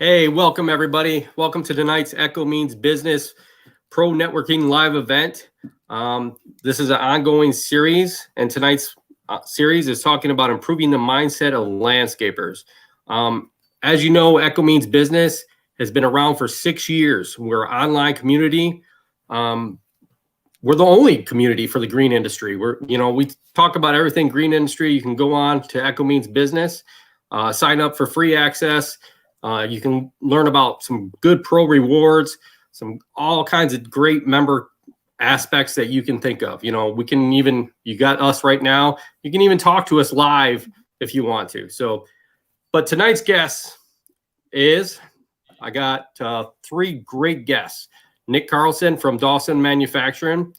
Hey, welcome everybody. Welcome to tonight's Echo Means Business Pro Networking live event. This is an ongoing series, and tonight's series is talking about improving the mindset of landscapers. As you know, Echo Means Business has been around for 6 years. We're an online community. We're the only community for the green industry. We talk about everything green industry. You can go on to Echo Means Business, sign up for free access. You can learn about some good pro rewards, all kinds of great member aspects that you can think of. You got us right now. You can even talk to us live if you want to. But tonight's guest I got 3 great guests. Nick Carlson from Dawson Manufacturing,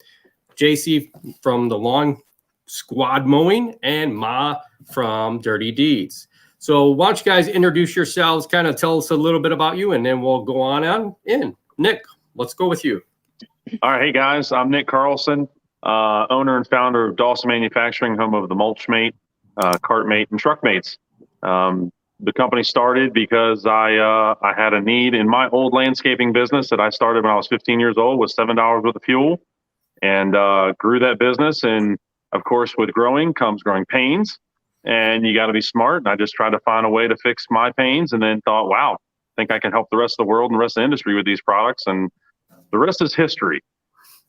JC from the Lawn Squad Mowing, and Ma from Dirty Deeds. So why don't you guys introduce yourselves, kind of tell us a little bit about you, and then we'll go on in. Nick, let's go with you. All right. Hey, guys. I'm Nick Carlson, owner and founder of Dawson Manufacturing, home of the Mulch Mate, Cart Mate, and Truck Mates. The company started because I had a need in my old landscaping business that I started when I was 15 years old with $7 worth of fuel, and grew that business. And, of course, with growing comes growing pains. And you got to be smart. And I just tried to find a way to fix my pains, and then thought, wow, I think I can help the rest of the world and the rest of the industry with these products. And the rest is history,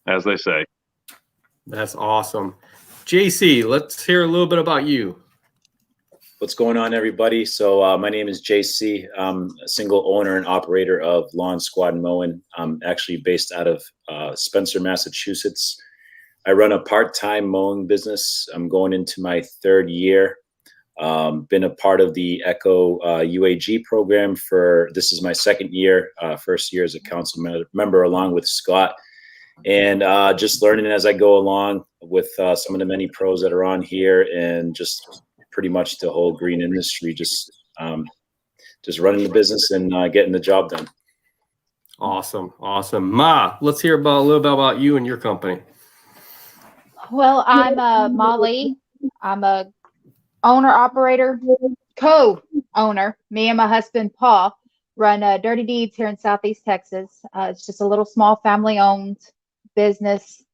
as they say. That's awesome. JC, let's hear a little bit about you. What's going on, everybody? So my name is JC. I'm a single owner and operator of Lawn Squad Mowing. I'm actually based out of Spencer, Massachusetts. I run a part-time mowing business. I'm going into my 3rd year. Been a part of the Echo UAG program this is my 2nd year, 1st year as a council member along with Scott. And just learning as I go along with some of the many pros that are on here, and just pretty much the whole green industry, just running the business and getting the job done. Awesome. Ma, let's hear a little bit about you and your company. Well, I'm Molly. I'm a owner-operator, co-owner. Me and my husband, Paul, run Dirty Deeds here in Southeast Texas. It's just a little small family-owned business.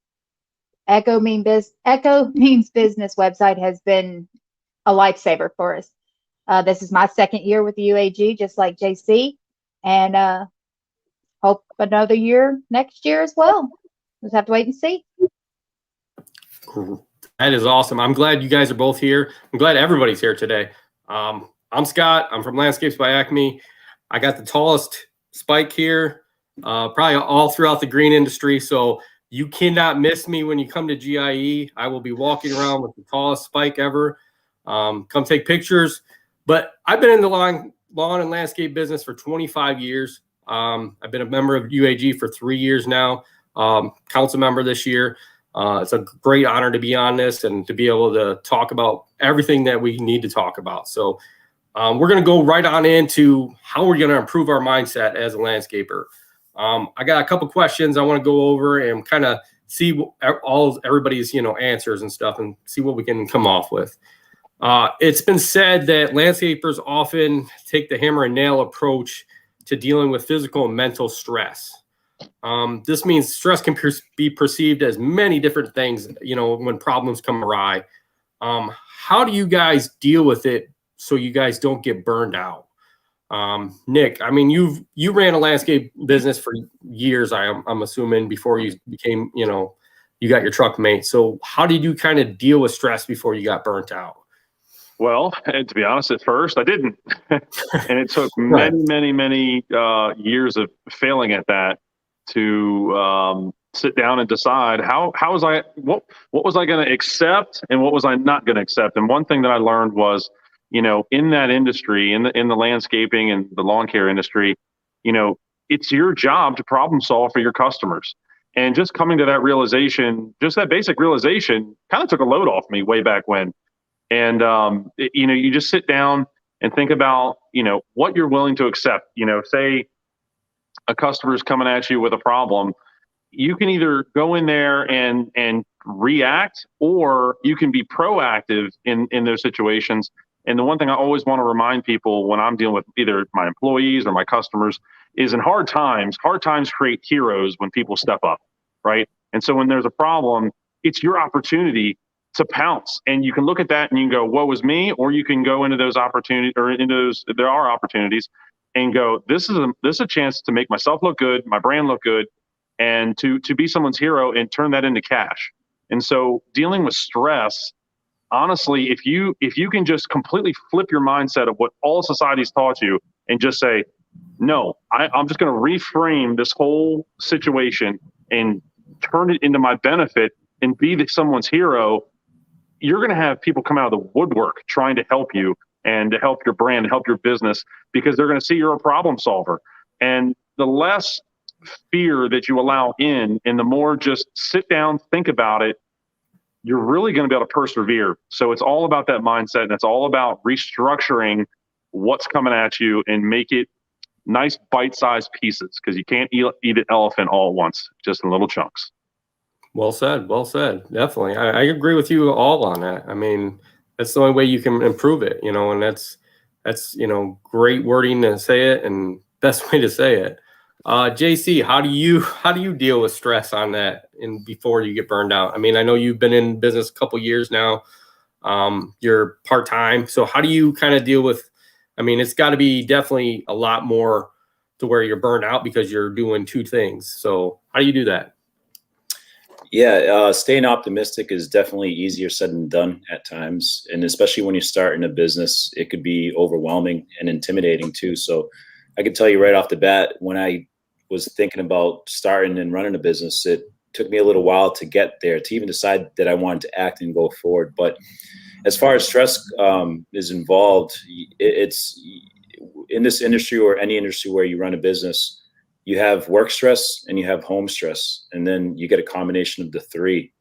Echo Means Business website has been a lifesaver for us. This is my 2nd year with the UAG, just like JC, and hope another year next year as well. Just have to wait and see. That is awesome. I'm glad you guys are both here. I'm glad everybody's here today. I'm Scott. I'm from Landscapes by Acme. I got the tallest spike here, probably all throughout the green industry. So you cannot miss me when you come to GIE. I will be walking around with the tallest spike ever. Come take pictures. But I've been in the lawn and landscape business for 25 years. I've been a member of UAG for 3 years now. Council member this year. It's a great honor to be on this and to be able to talk about everything that we need to talk about. So we're going to go right on into how we're going to improve our mindset as a landscaper. I got a couple questions I want to go over and kind of see everybody's answers and stuff, and see what we can come off with. It's been said that landscapers often take the hammer and nail approach to dealing with physical and mental stress. This means stress can be perceived as many different things, when problems come awry. How do you guys deal with it so you guys don't get burned out? Nick, I mean, you ran a landscape business for years, I'm assuming, before you became, you got your Truck Mate. So how did you kind of deal with stress before you got burnt out? Well, and to be honest, at first I didn't. And it took many years of failing at that to sit down and decide what was I going to accept and what was I not going to accept. And one thing that I learned was, in that industry, in the landscaping and the lawn care industry, it's your job to problem solve for your customers. And just coming to that realization, just that basic realization, kind of took a load off me way back when. And you just sit down and think about what you're willing to accept. Say a customer is coming at you with a problem, you can either go in there and react, or you can be proactive in those situations And the one thing I always want to remind people when I'm dealing with either my employees or my customers is in hard times create heroes when people step up, right? And so when there's a problem, it's your opportunity to pounce. And you can look at that and you can go, woe is me, or you can go into those opportunities, or into those, there are opportunities, and go, this is a chance to make myself look good, my brand look good, and to be someone's hero and turn that into cash. And so dealing with stress, honestly, if you can just completely flip your mindset of what all society's taught you and just say, no, I'm just going to reframe this whole situation and turn it into my benefit and be someone's hero, you're going to have people come out of the woodwork trying to help you and to help your brand, help your business, because they're going to see you're a problem solver. And the less fear that you allow in, and the more just sit down, think about it, you're really going to be able to persevere. So it's all about that mindset, and it's all about restructuring what's coming at you and make it nice bite-sized pieces, because you can't eat an elephant all at once, just in little chunks. Well said. Well said. Definitely. I agree with you all on that. I mean, that's the only way you can improve it, and that's, great wording to say it and best way to say it. JC, how do you deal with stress on that and before you get burned out? I mean, I know you've been in business a couple years now. You're part-time. So how do you kind of deal with, I mean, it's got to be definitely a lot more to where you're burned out because you're doing two things. So how do you do that? Yeah, staying optimistic is definitely easier said than done at times. And especially when you start in a business, it could be overwhelming and intimidating too. So I can tell you right off the bat, when I was thinking about starting and running a business, it took me a little while to get there, to even decide that I wanted to act and go forward. But as far as stress is involved, it's in this industry or any industry where you run a business, you have work stress and you have home stress, and then you get a combination of the three,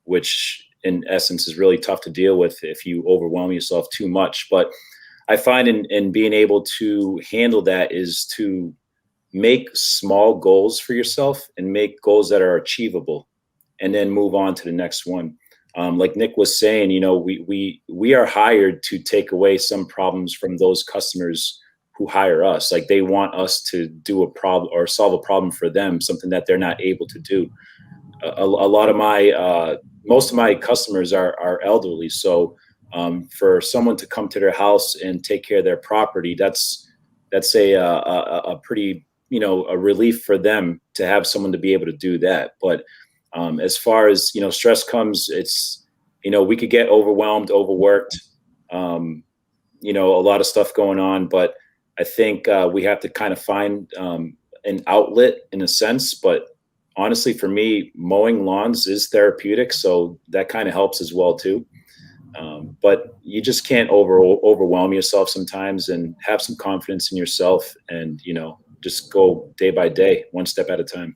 which in essence is really tough to deal with if you overwhelm yourself too much. But I find in being able to handle that is to make small goals for yourself and make goals that are achievable, and then move on to the next one. Like Nick was saying, we are hired to take away some problems from those customers who hire us. Like, they want us to do a problem or solve a problem for them, something that they're not able to do. A lot of most of my customers are elderly. So for someone to come to their house and take care of their property, that's a pretty, a relief for them to have someone to be able to do that. But as far as, stress comes, it's, we could get overwhelmed, overworked, a lot of stuff going on, but I think we have to kind of find an outlet in a sense. But honestly, for me, mowing lawns is therapeutic, so that kind of helps as well too. But you just can't overwhelm yourself sometimes, and have some confidence in yourself, and just go day by day, one step at a time.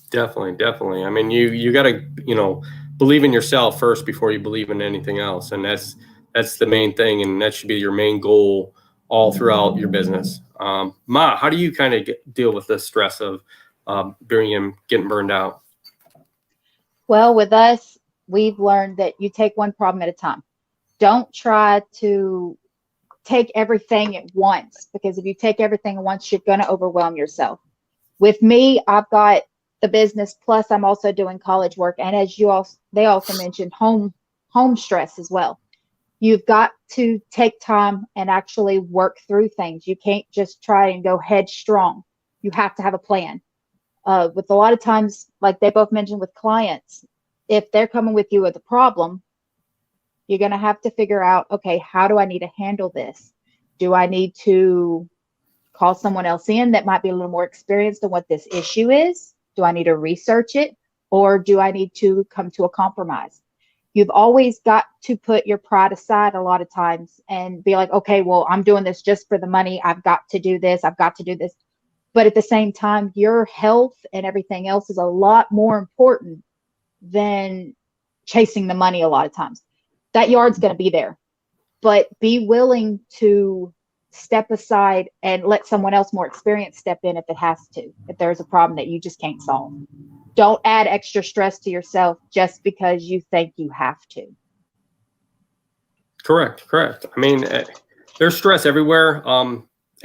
Definitely. I mean, you got to believe in yourself first before you believe in anything else, and that's the main thing, and that should be your main goal all throughout your business. Ma, how do you kind of deal with the stress of getting burned out? Well, with us, we've learned that you take one problem at a time. Don't try to take everything at once, because if you take everything at once, you're going to overwhelm yourself. With me, I've got the business, plus I'm also doing college work. And as they also mentioned, home stress as well. You've got to take time and actually work through things. You can't just try and go headstrong. You have to have a plan. With a lot of times, like they both mentioned with clients, if they're coming with you with a problem, you're going to have to figure out, okay, how do I need to handle this? Do I need to call someone else in that might be a little more experienced in what this issue is? Do I need to research it? Or do I need to come to a compromise? You've always got to put your pride aside a lot of times and be like, okay, well, I'm doing this just for the money. I've got to do this. I've got to do this. But at the same time, your health and everything else is a lot more important than chasing the money a lot of times. That yard's going to be there, but be willing to step aside and let someone else more experienced step in if it has to, if there's a problem that you just can't solve. Don't add extra stress to yourself just because you think you have to. Correct. I mean, there's stress everywhere.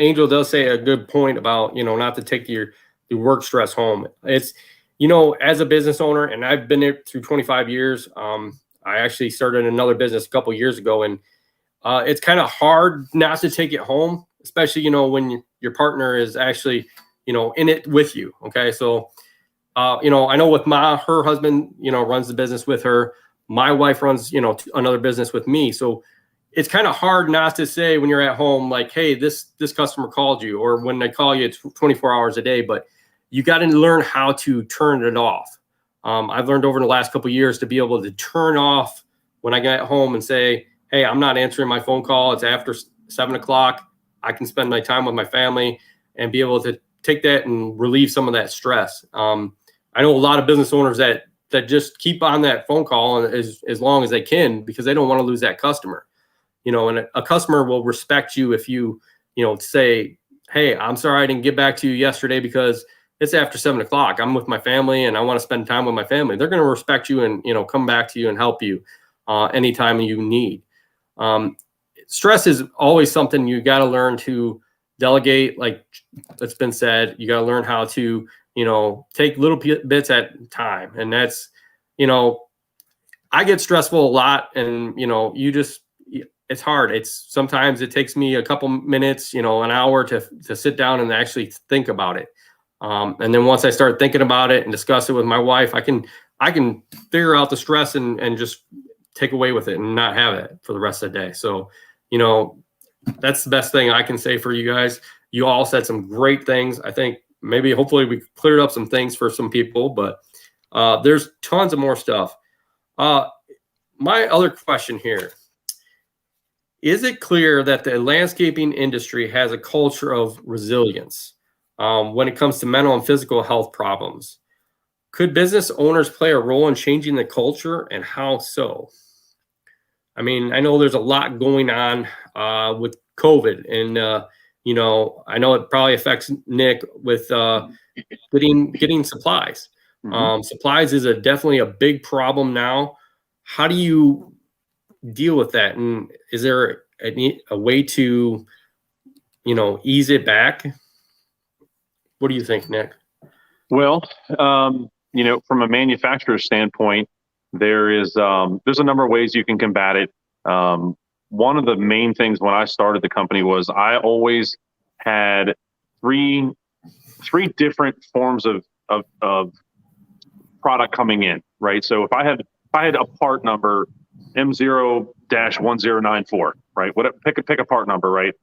Angel does say a good point about, not to take your work stress home. It's, as a business owner, and I've been there through 25 years. I actually started another business a couple years ago, and it's kind of hard not to take it home, especially, when your partner is actually, in it with you. Okay. So, I know with her husband, runs the business with her. My wife runs, another business with me. So it's kind of hard not to say when you're at home, like, hey, this customer called you, or when they call you, it's 24 hours a day, but you got to learn how to turn it off. I've learned over the last couple of years to be able to turn off when I get home and say, hey, I'm not answering my phone call. It's after 7 o'clock. I can spend my time with my family and be able to take that and relieve some of that stress. I know a lot of business owners that just keep on that phone call as long as they can, because they don't want to lose that customer. And a customer will respect you if you, say, hey, I'm sorry I didn't get back to you yesterday because it's after 7 o'clock. I'm with my family and I want to spend time with my family. They're going to respect you and, come back to you and help you anytime you need. Stress is always something you got to learn to delegate. Like it's been said, you got to learn how to, take little bits at a time. And that's, I get stressful a lot, and, it's hard. Sometimes it takes me a couple minutes, an hour to sit down and actually think about it. And then once I start thinking about it and discuss it with my wife, I can figure out the stress and just take away with it and not have it for the rest of the day. So, that's the best thing I can say for you guys. You all said some great things. I think hopefully we cleared up some things for some people, but there's tons of more stuff. My other question here, is it clear that the landscaping industry has a culture of resilience when it comes to mental and physical health problems? Could business owners play a role in changing the culture, and how so? I mean, I know there's a lot going on with COVID, and I know it probably affects Nick with getting supplies. Mm-hmm. Supplies is definitely a big problem now. How do you deal with that? And is there a way to, ease it back? What do you think, Nick? Well, from a manufacturer's standpoint, there's a number of ways you can combat it. One of the main things when I started the company was I always had three different forms of product coming in, right? So if I had a part number M0-1094, right? Pick a part number, right?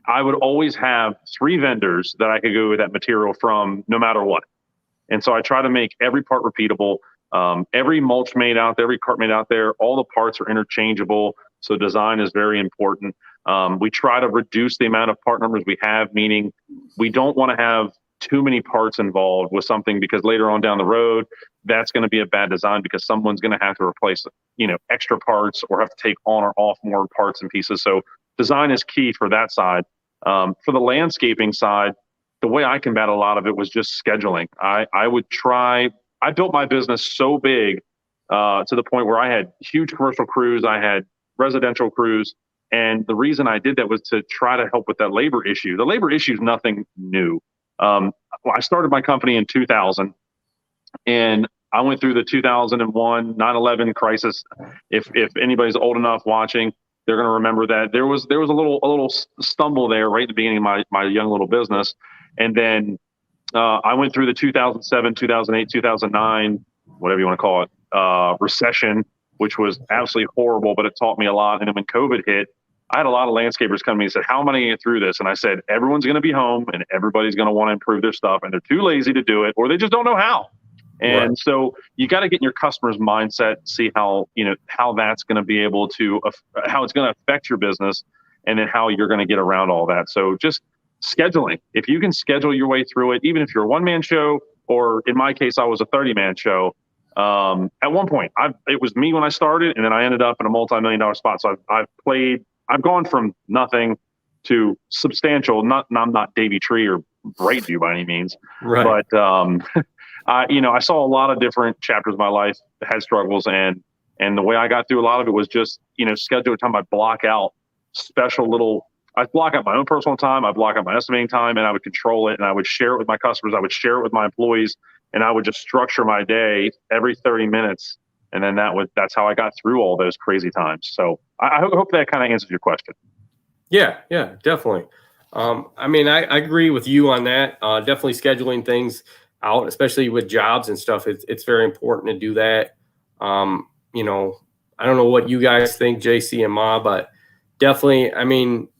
I would always have 3 vendors that I could go with that material from no matter what. And so I try to make every part repeatable. Every mulch made out there, every cart made out there, all the parts are interchangeable. So design is very important. We try to reduce the amount of part numbers we have, meaning we don't want to have too many parts involved with something, because later on down the road, that's going to be a bad design, because someone's going to have to replace, extra parts or have to take on or off more parts and pieces. So design is key for that side. For the landscaping side, the way I combat a lot of it was just scheduling. I built my business so big to the point where I had huge commercial crews, I had residential crews. And the reason I did that was to try to help with that labor issue. The labor issue is nothing new. I started my company in 2000, and I went through the 2001 9/11 crisis. If anybody's old enough watching, they're going to remember that there was a little stumble there right at the beginning of my young little business. And then I went through the 2007, 2008, 2009, whatever you want to call it, recession, which was absolutely horrible, but it taught me a lot. And then when COVID hit, I had a lot of landscapers come to me and said, how am I going to get through this? And I said, everyone's going to be home and everybody's going to want to improve their stuff, and they're too lazy to do it, or they just don't know how. And right. So you got to get in your customer's mindset, see how that's going to be able to, how it's going to affect your business, and then how you're going to get around all that. So just scheduling. If you can schedule your way through it, even if you're a one-man show, or in my case, I was a 30-man show. At one point, it was me when I started, and then I ended up in a multi-million-dollar spot. So I've gone from nothing to substantial. I'm not Davey Tree or Brightview by any means, right. But I saw a lot of different chapters of my life, had struggles, and And the way I got through a lot of it was just, schedule time. I block out I'd block out my own personal time. I'd block out my estimating time, and I would control it, and I would share it with my customers. I would share it with my employees, and I would just structure my day every 30 minutes. And then that's how I got through all those crazy times. So I hope that kind of answers your question. Yeah, definitely. I agree with you on that. Definitely scheduling things out, especially with jobs and stuff. It's very important to do that. I don't know what you guys think, JC and Ma, but definitely,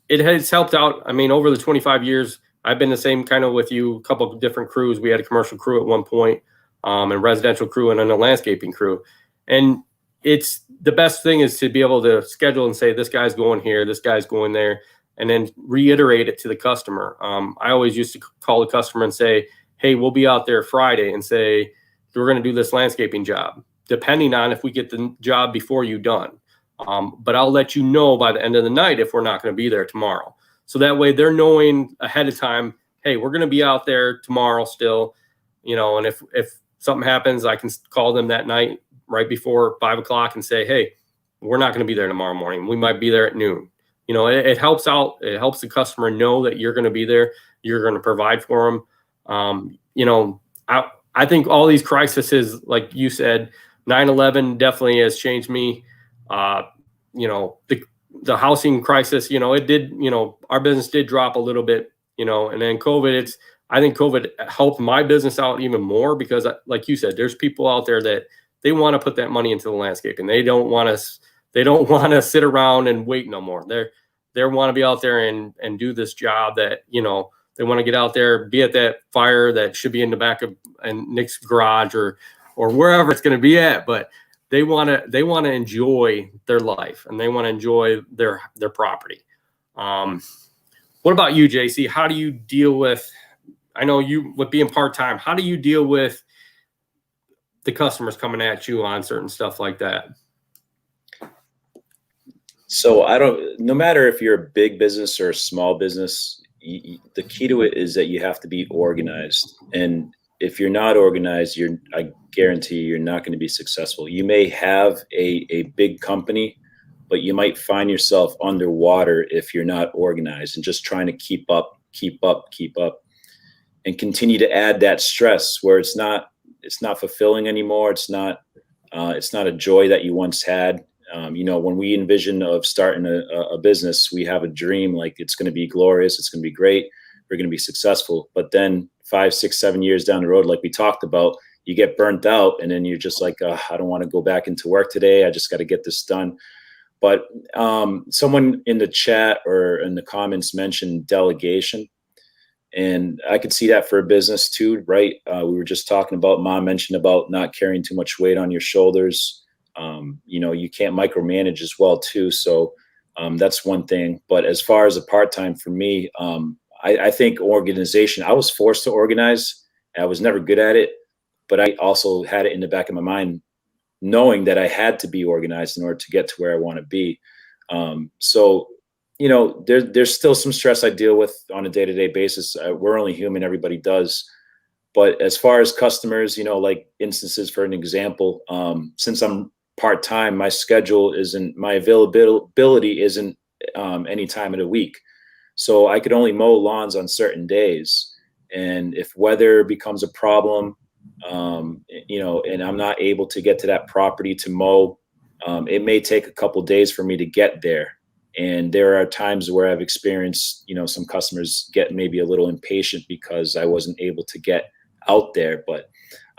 it has helped out. Over the 25 years, I've been the same kind of with you, a couple of different crews. We had a commercial crew at one point, and residential crew, and then a landscaping crew. And it's the best thing is to be able to schedule and say, this guy's going here, this guy's going there, and then reiterate it to the customer. I always used to call the customer and say, hey, we'll be out there Friday, and say, we're going to do this landscaping job, depending on if we get the job before you done. But I'll let you know by the end of the night if we're not going to be there tomorrow. So that way they're knowing ahead of time, hey, we're going to be out there tomorrow still, and if something happens, I can call them that night right before 5 o'clock and say, hey, we're not going to be there tomorrow morning. We might be there at noon. It helps out. It helps the customer know that you're going to be there. You're going to provide for them. I think all these crises, like you said, 9/11 definitely has changed me. The housing crisis, it did, our business did drop a little bit, and then COVID, I think COVID helped my business out even more because, like you said, there's people out there that they want to put that money into the landscaping. They don't want to sit around and wait no more. They want to be out there and do this job that, they want to get out there, be at that fire that should be in the back of Nick's garage or wherever it's going to be at. But they want to enjoy their life, and they want to enjoy their property. What about you, JC? How do you deal with, I know you with being part-time, how do you deal with the customers coming at you on certain stuff like that? So no matter if you're a big business or a small business, the key to it is that you have to be organized. And if you're not organized, I guarantee you're not going to be successful. You may have a big company, but you might find yourself underwater if you're not organized and just trying to keep up, and continue to add that stress where it's not fulfilling anymore. It's not a joy that you once had. When we envision of starting a business, we have a dream, like it's going to be glorious. It's going to be great. We're going to be successful. But then 5, 6, 7 years down the road, like we talked about, you get burnt out, and then you're just like, I don't want to go back into work today. I just got to get this done. But someone in the chat or in the comments mentioned delegation. And I could see that for a business too, right? We were just talking about, Mom mentioned about not carrying too much weight on your shoulders. You can't micromanage as well too. So that's one thing. But as far as a part-time for me, I think organization, I was forced to organize. I was never good at it, but I also had it in the back of my mind, knowing that I had to be organized in order to get to where I want to be. There's still some stress I deal with on a day-to-day basis. We're only human, everybody does. But as far as customers, like instances, for an example, since I'm part-time, my availability isn't any time of the week. So I could only mow lawns on certain days. And if weather becomes a problem, and I'm not able to get to that property to mow, it may take a couple days for me to get there. And there are times where I've experienced, some customers get maybe a little impatient because I wasn't able to get out there. But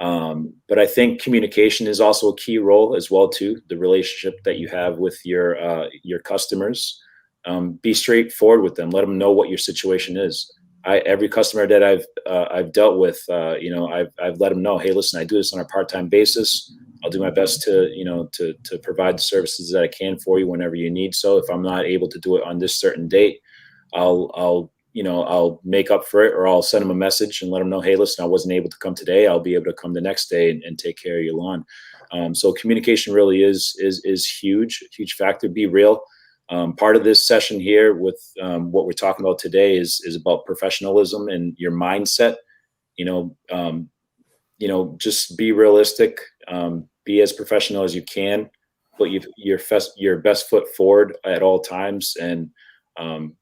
I think communication is also a key role as well too. The relationship that you have with your customers, be straightforward with them. Let them know what your situation is. Every customer that I've dealt with, I've let them know, hey, listen, I do this on a part-time basis. I'll do my best to provide the services that I can for you whenever you need. So if I'm not able to do it on this certain date, I'll make up for it, or I'll send them a message and let them know, hey, listen, I wasn't able to come today. I'll be able to come the next day and take care of your lawn. So communication really is huge factor. Be real. Part of this session here with what we're talking about today is about professionalism and your mindset. Just be realistic, be as professional as you can. put your best foot forward at all times, and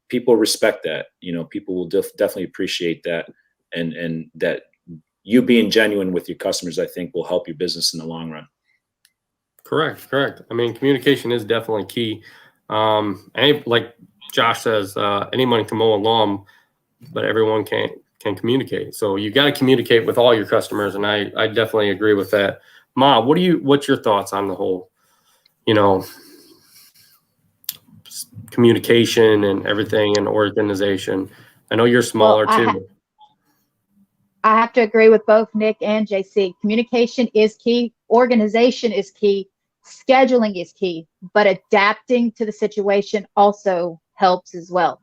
people respect that. People will definitely appreciate that, and that you being genuine with your customers, I think, will help your business in the long run. Correct. I mean, communication is definitely key. Like Josh says, anyone can mow a lawn, but everyone can communicate. So you got to communicate with all your customers, and I definitely agree with that. Ma, what's your thoughts on the whole, communication and everything and organization? I know you're smaller too. I have to agree with both Nick and JC. Communication is key. Organization is key. Scheduling is key, but adapting to the situation also helps as well.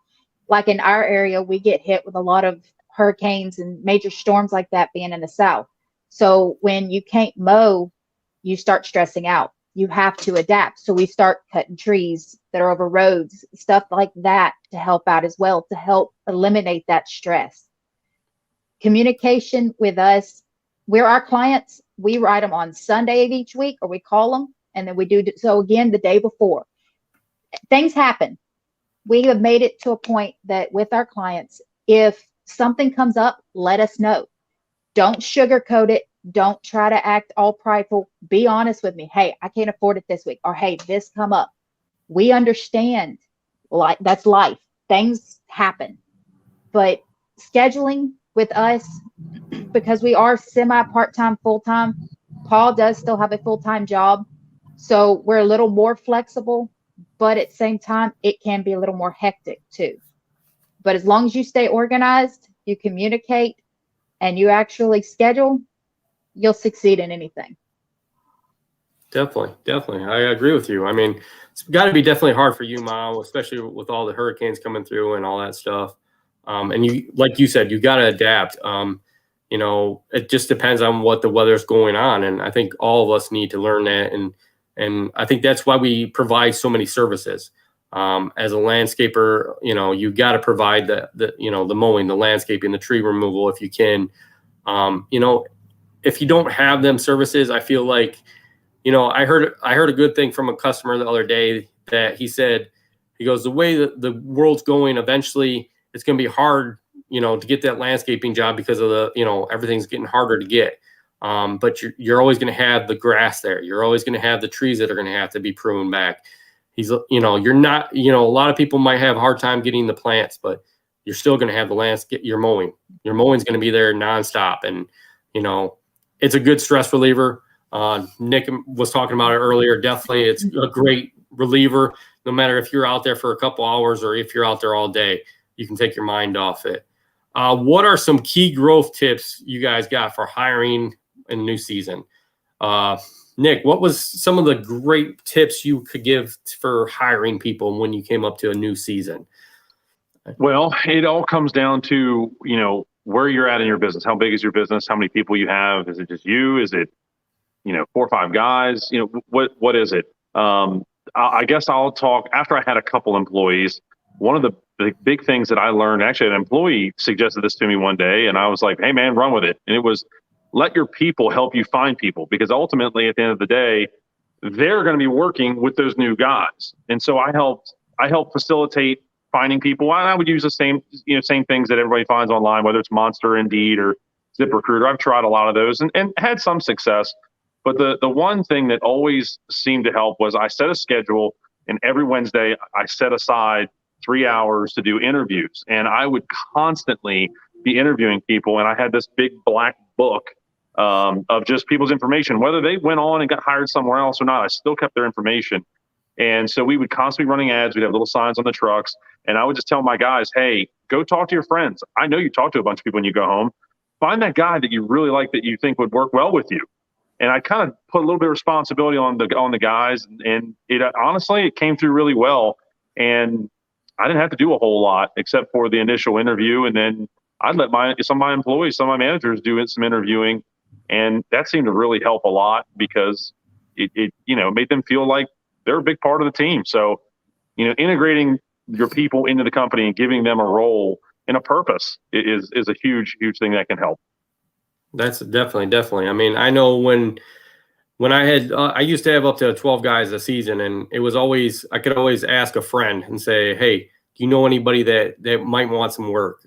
Like in our area, we get hit with a lot of hurricanes and major storms like that being in the South. So when you can't mow, you start stressing out. You have to adapt. So we start cutting trees that are over roads, stuff like that to help out as well, to help eliminate that stress. Communication with us, we're our clients. We write them on Sunday of each week, or we call them, and then we do so again the day before. Things happen. We have made it to a point that with our clients, if something comes up, let us know. Don't sugarcoat it. Don't try to act all prideful. Be honest with me. Hey, I can't afford it this week. Or hey, this come up. We understand. Like, that's life. Things happen. But scheduling with us, because we are semi part-time, full-time, Paul does still have a full-time job. So we're a little more flexible, but at the same time, it can be a little more hectic too. But as long as you stay organized, you communicate, and you actually schedule, you'll succeed in anything. Definitely. I agree with you. I mean, it's got to be definitely hard for you, Ma, especially with all the hurricanes coming through and all that stuff. And you, like you said, you got to adapt. It just depends on what the weather's going on. And I think all of us need to learn that. And I think that's why we provide so many services. As a landscaper, you got to provide the mowing, the landscaping, the tree removal, if you can. If you don't have them services, I feel like, I heard a good thing from a customer the other day that he goes, the way that the world's going, eventually it's going to be hard, to get that landscaping job because of everything's getting harder to get. But you're always going to have the grass there. You're always going to have the trees that are going to have to be pruned back. You're not, a lot of people might have a hard time getting the plants, but you're still going to have the landscape, your mowing. Your mowing's going to be there nonstop. And, it's a good stress reliever. Nick was talking about it earlier. Definitely, it's a great reliever. No matter if you're out there for a couple hours or if you're out there all day, you can take your mind off it. What are some key growth tips you guys got for hiring in the new season? Nick, what was some of the great tips you could give for hiring people when you came up to a new season? Well, it all comes down to, where you're at in your business. How big is your business? How many people you have? Is it just you? Is it, 4 or 5 guys? What is it? I guess I'll talk after I had a couple employees. One of the big things that I learned, actually, an employee suggested this to me one day, and I was like, hey, man, run with it. And it was, let your people help you find people, because ultimately, at the end of the day, they're going to be working with those new guys. And so I helped facilitate finding people. I would use the same things that everybody finds online, whether it's Monster, Indeed, or ZipRecruiter. I've tried a lot of those and had some success. But the one thing that always seemed to help was I set a schedule, and every Wednesday I set aside 3 hours to do interviews. And I would constantly be interviewing people. And I had this big black book of just people's information, whether they went on and got hired somewhere else or not. I still kept their information. And so we would constantly running ads. We'd have little signs on the trucks. And I would just tell my guys, hey, go talk to your friends. I know you talk to a bunch of people when you go home. Find that guy that you really like, that you think would work well with you. And I kind of put a little bit of responsibility on the guys. And it honestly, it came through really well. And I didn't have to do a whole lot except for the initial interview. And then I'd let some of my employees, some of my managers do some interviewing. And that seemed to really help a lot, because it made them feel like they're a big part of the team. So, integrating your people into the company and giving them a role and a purpose is a huge, huge thing that can help. That's definitely. I mean, I know when when I used to have up to 12 guys a season, and it was always, I could always ask a friend and say, hey, do you know anybody that might want some work,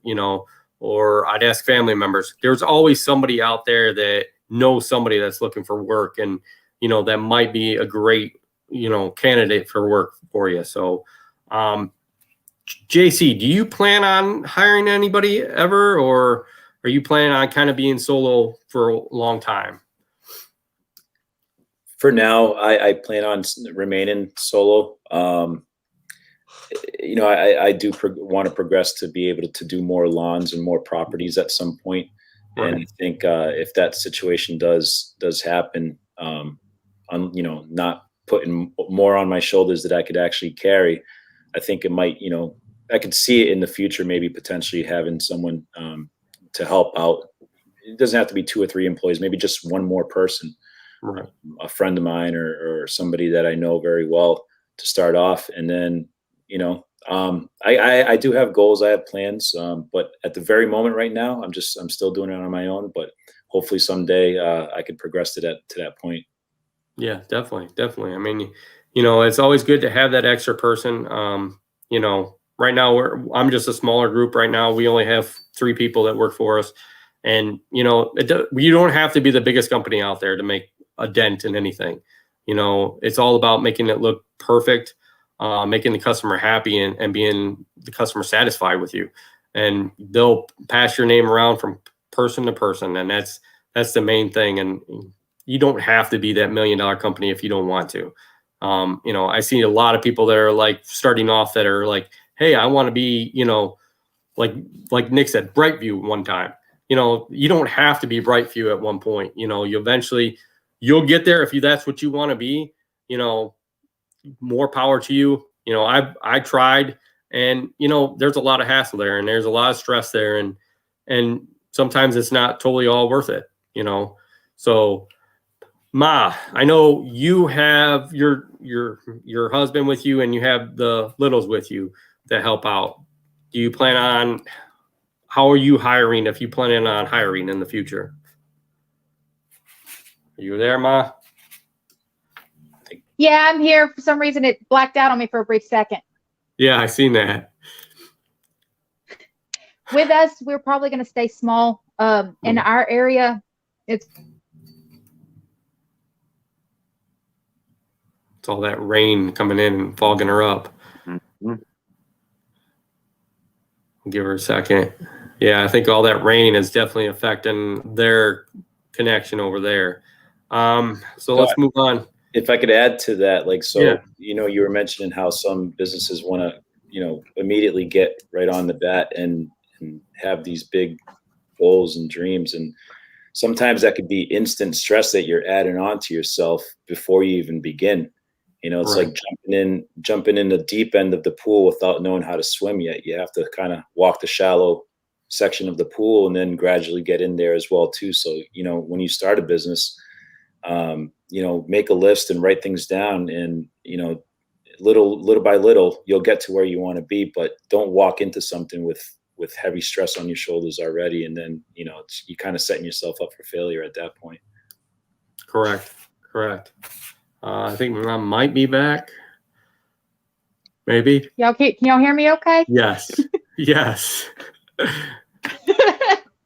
or I'd ask family members. There's always somebody out there that knows somebody that's looking for work, and, that might be a great, candidate for work for you. So, JC, do you plan on hiring anybody ever, or are you planning on kind of being solo for a long time? For now, I plan on remaining solo. I do want to progress to be able to do more lawns and more properties at some point. Right. And I think if that situation does happen, I'm not putting more on my shoulders that I could actually carry. I think it might, I could see it in the future, maybe potentially having someone to help out. It doesn't have to be 2 or 3 employees, maybe just one more person. Right. A friend of mine or somebody that I know very well to start off. And then, I do have goals. I have plans. But at the very moment right now, I'm still doing it on my own, but hopefully someday I could progress to that point. Yeah, definitely. I mean, it's always good to have that extra person. Right now I'm just a smaller group right now. We only have 3 people that work for us. And, you don't have to be the biggest company out there to make a dent in anything. It's all about making it look perfect, making the customer happy and being the customer satisfied with you. And they'll pass your name around from person to person. And that's the main thing. And you don't have to be that $1 million company if you don't want to. I see a lot of people that are like starting off that are like, hey, I want to be, like Nick said, Brightview one time. You don't have to be Brightview at one point. You'll get there if that's what you want to be. More power to you. I tried, and there's a lot of hassle there, and there's a lot of stress there, and sometimes it's not totally all worth it. So Ma, I know you have your husband with you, and you have the littles with you that help out. Do you plan on? How are you hiring? If you plan on hiring in the future? Are you there, Ma? Yeah, I'm here. For some reason, it blacked out on me for a brief second. Yeah, I seen that. With us, we're probably going to stay small. In our area, it's all that rain coming in and fogging her up. Mm-hmm. Give her a second. Yeah, I think all that rain is definitely affecting their connection over there. So let's move on. If I could add to that, you were mentioning how some businesses want to, immediately get right on the bat and have these big goals and dreams. And sometimes that could be instant stress that you're adding on to yourself before you even begin. It's right. Like jumping in the deep end of the pool without knowing how to swim yet. You have to kind of walk the shallow section of the pool and then gradually get in there as well too. So, when you start a business, make a list and write things down, and, little by little, you'll get to where you want to be, but don't walk into something with heavy stress on your shoulders already. And then, you kind of setting yourself up for failure at that point. Correct. I think Mom might be back. Maybe. Can y'all hear me okay? Yes. Yes.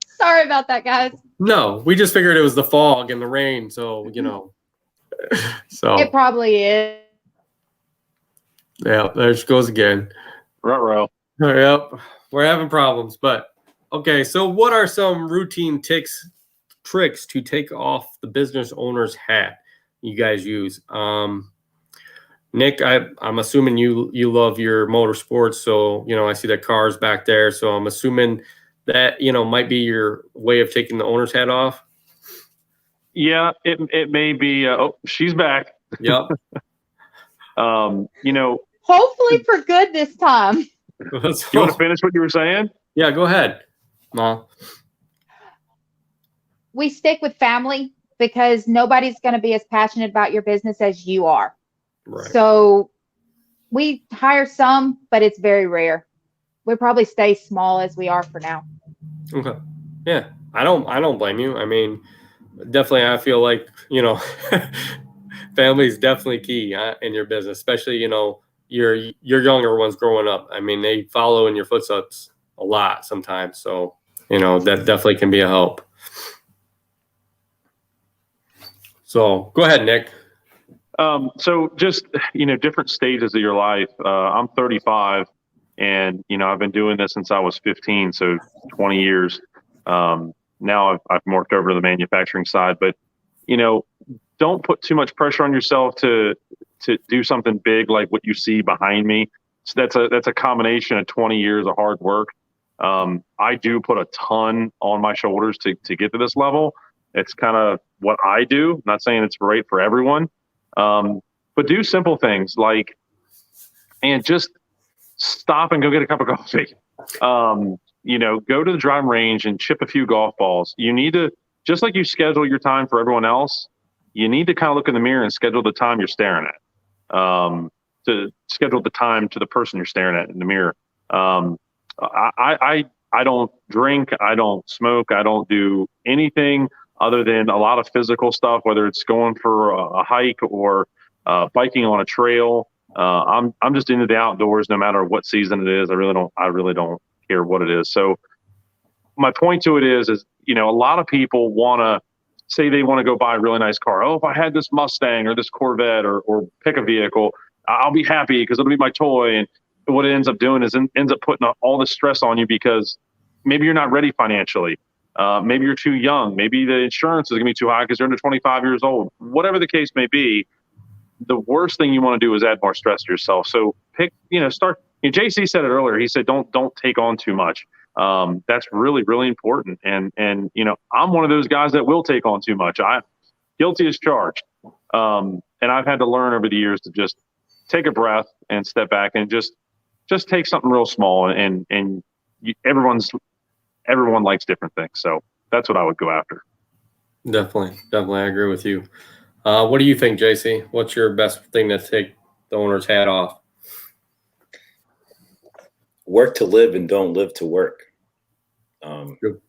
Sorry about that, guys. No, we just figured it was the fog and the rain. So, so it probably is. Yeah, there she goes again. Ruh-roh. Yep. We're having problems, but okay. So what are some routine tricks to take off the business owner's hat you guys use? Nick, I'm assuming you love your motorsports, so I see the cars back there, so I'm assuming that might be your way of taking the owner's hat off. Yeah, it may be. Oh, she's back. Yep. Hopefully for good this time. You want to finish what you were saying? Yeah, go ahead, Ma. We stick with family because nobody's going to be as passionate about your business as you are. Right. So we hire some, but it's very rare. We'll probably stay small as we are for now. Okay. Yeah. I don't blame you. I mean, definitely, I feel like, family is definitely key in your business, especially, your younger ones growing up. I mean, they follow in your footsteps a lot sometimes. So, that definitely can be a help. So go ahead, Nick. So just, different stages of your life. I'm 35 and, I've been doing this since I was 15. So 20 years. Now I've morphed over to the manufacturing side, but, don't put too much pressure on yourself to do something big like what you see behind me. So that's a combination of 20 years of hard work. I do put a ton on my shoulders to get to this level. It's kind of what I do. I'm not saying it's great for everyone, but do simple things and just stop and go get a cup of coffee. Go to the driving range and chip a few golf balls. You need to, just like you schedule your time for everyone else, you need to kind of look in the mirror and schedule the time you're staring at. To schedule the time to the person you're staring at in the mirror. I don't drink, I don't smoke, I don't do anything other than a lot of physical stuff, whether it's going for a hike or biking on a trail. I'm just into the outdoors, no matter what season it is. I really don't care what it is. So my point to it is a lot of people want to say they want to go buy a really nice car. Oh, if I had this Mustang or this Corvette or pick a vehicle, I'll be happy because it'll be my toy. And what it ends up doing is ends up putting all this stress on you because maybe you're not ready financially. Maybe you're too young. Maybe the insurance is going to be too high because you're under 25 years old. Whatever the case may be, the worst thing you want to do is add more stress to yourself. So start. JC said it earlier. He said, don't take on too much. That's really, really important. And I'm one of those guys that will take on too much. I'm guilty as charged. And I've had to learn over the years to just take a breath and step back and just take something real small and everyone likes different things. So that's what I would go after. Definitely. I agree with you. What do you think, JC? What's your best thing to take the owner's hat off? Work to live and don't live to work.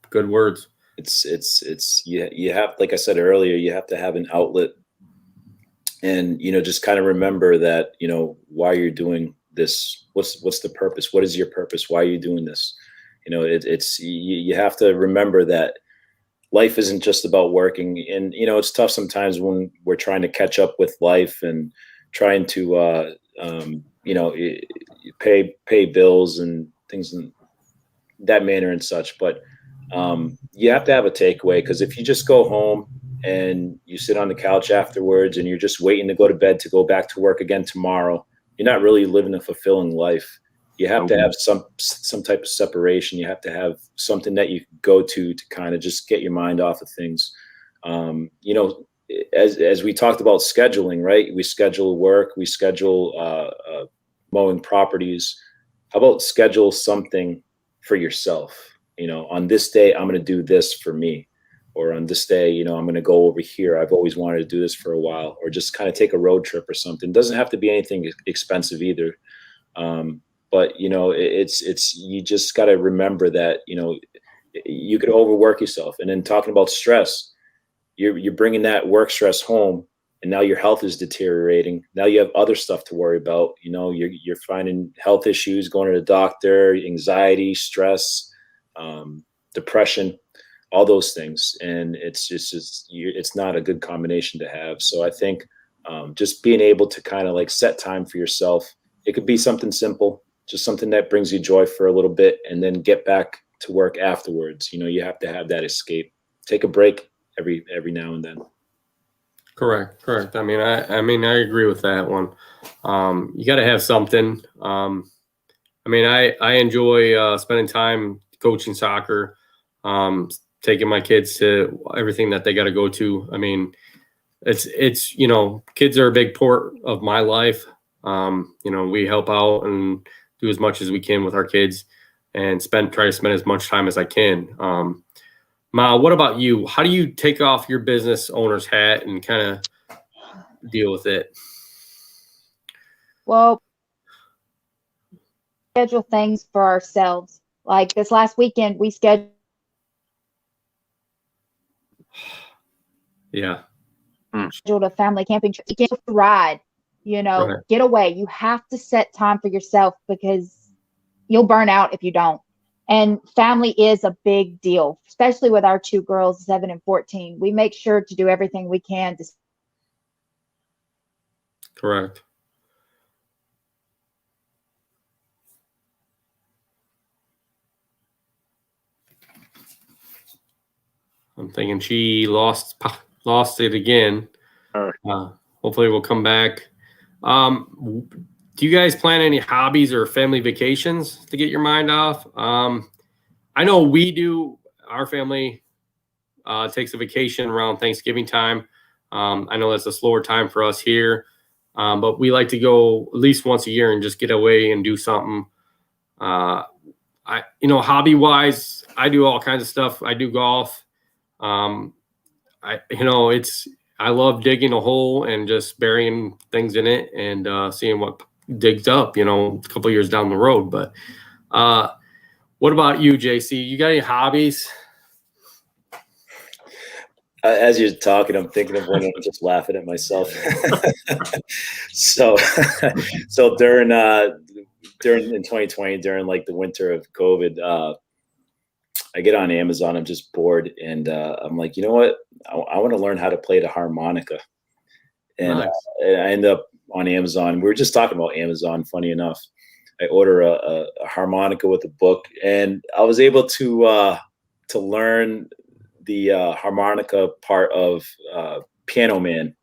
Good words. It's you have, like I said earlier, you have to have an outlet, and just kind of remember that why you're doing this. What's the purpose? What is your purpose? Why are you doing this? You have to remember that life isn't just about working, and it's tough sometimes when we're trying to catch up with life and trying to pay bills and things in that manner and such. But you have to have a takeaway, because if you just go home and you sit on the couch afterwards and you're just waiting to go to bed to go back to work again tomorrow, you're not really living a fulfilling life. You have to have some type of separation. You have to have something that you go to kind of just get your mind off of things. As we talked about scheduling, right? We schedule work, we schedule mowing properties. How about schedule something for yourself? On this day, I'm going to do this for me. Or on this day, I'm going to go over here. I've always wanted to do this for a while. Or just kind of take a road trip or something. It doesn't have to be anything expensive either. But it's you just got to remember that you could overwork yourself. And then talking about stress, you're bringing that work stress home, and now your health is deteriorating. Now you have other stuff to worry about. You're finding health issues, going to the doctor, anxiety, stress, depression, all those things. And it's not a good combination to have. So I think just being able to kind of set time for yourself. It could be something simple, just something that brings you joy for a little bit, and then get back to work afterwards. You have to have that escape. Take a break every now and then. Correct. I mean, I agree with that one. You got to have something. I enjoy spending time coaching soccer, taking my kids to everything that they got to go to. I mean, it's kids are a big part of my life. We help out and do as much as we can with our kids, and try to spend as much time as I can. Ma, what about you? How do you take off your business owner's hat and kind of deal with it? Well, schedule things for ourselves. Like this last weekend, we scheduled Yeah. Scheduled a family camping trip, get a ride, Right. get away. You have to set time for yourself because you'll burn out if you don't. And family is a big deal, especially with our two girls, 7 and 14. We make sure to do everything we can to. Correct. I'm thinking she lost it again. All right. Hopefully we'll come back. Do you guys plan any hobbies or family vacations to get your mind off? I know we do. Our family takes a vacation around Thanksgiving time. I know that's a slower time for us here, but we like to go at least once a year and just get away and do something. Hobby wise, I do all kinds of stuff. I do golf. I love digging a hole and just burying things in it and seeing what digs up, a couple years down the road. But what about you, JC? You got any hobbies? As you're talking, I'm thinking of one. I'm just laughing at myself. so during in 2020, during like the winter of COVID, I get on Amazon. I'm just bored, and I'm like, you know what? I want to learn how to play the harmonica. And Nice. I end up on Amazon. We were just talking about Amazon. Funny enough, I order a harmonica with a book, and I was able to learn the harmonica part of Piano Man,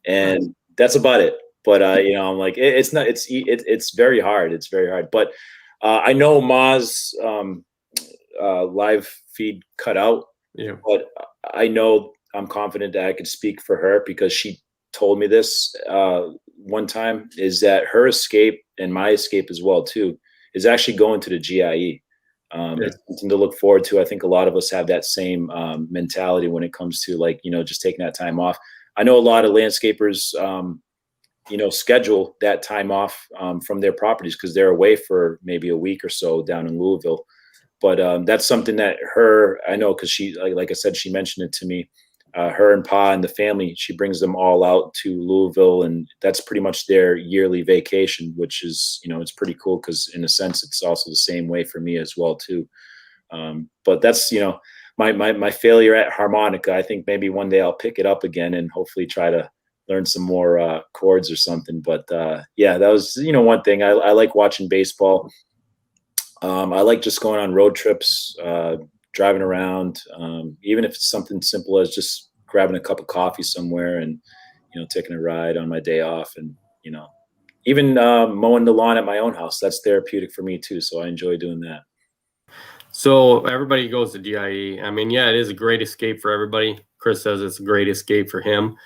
and that's about it. But I'm like, it's not. It's very hard. It's very hard. But I know Ma's live feed cut out. Yeah. But I know I'm confident that I could speak for her because she told me this one time, is that her escape and my escape as well too is actually going to the GIE. It's something to look forward to. I think a lot of us have that same mentality when it comes to just taking that time off. I know a lot of landscapers, schedule that time off from their properties because they're away for maybe a week or so down in Louisville. But that's something that I know because she, like I said, she mentioned it to me. Her and Pa and the family, she brings them all out to Louisville, and that's pretty much their yearly vacation, which is, it's pretty cool because in a sense, it's also the same way for me as well too. But that's, my failure at harmonica. I think maybe one day I'll pick it up again and hopefully try to learn some more chords or something. But that was, one thing. I like watching baseball. I like just going on road trips, driving around, even if it's something simple as just grabbing a cup of coffee somewhere and, taking a ride on my day off and, even mowing the lawn at my own house. That's therapeutic for me too. So I enjoy doing that. So everybody goes to GIE. I mean, yeah, it is a great escape for everybody. Chris says it's a great escape for him.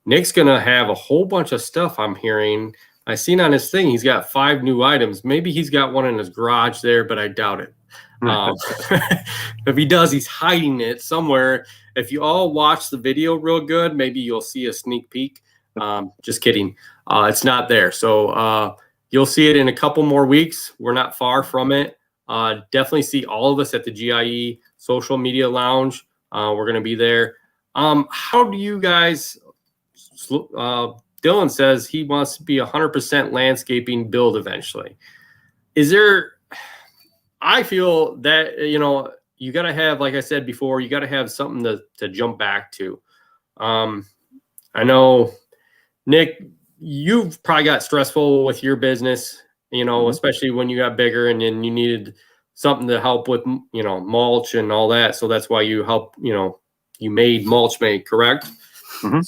Nick's going to have a whole bunch of stuff I'm hearing. I seen on his thing, he's got 5 new items. Maybe he's got one in his garage there, but I doubt it. If he does, he's hiding it somewhere. If you all watch the video real good, maybe you'll see a sneak peek. Just kidding. It's not there. So you'll see it in a couple more weeks. We're not far from it. Definitely see all of us at the GIE Social Media Lounge. We're going to be there. How do you guys Dylan says he wants to be 100% landscaping build eventually. I feel that, you got to have, like I said before, you got to have something to jump back to. I know, Nick, you've probably got stressful with your business, especially when you got bigger and then you needed something to help with, mulch and all that. So that's why you help, you made Mulch Mate, correct? Mm-hmm.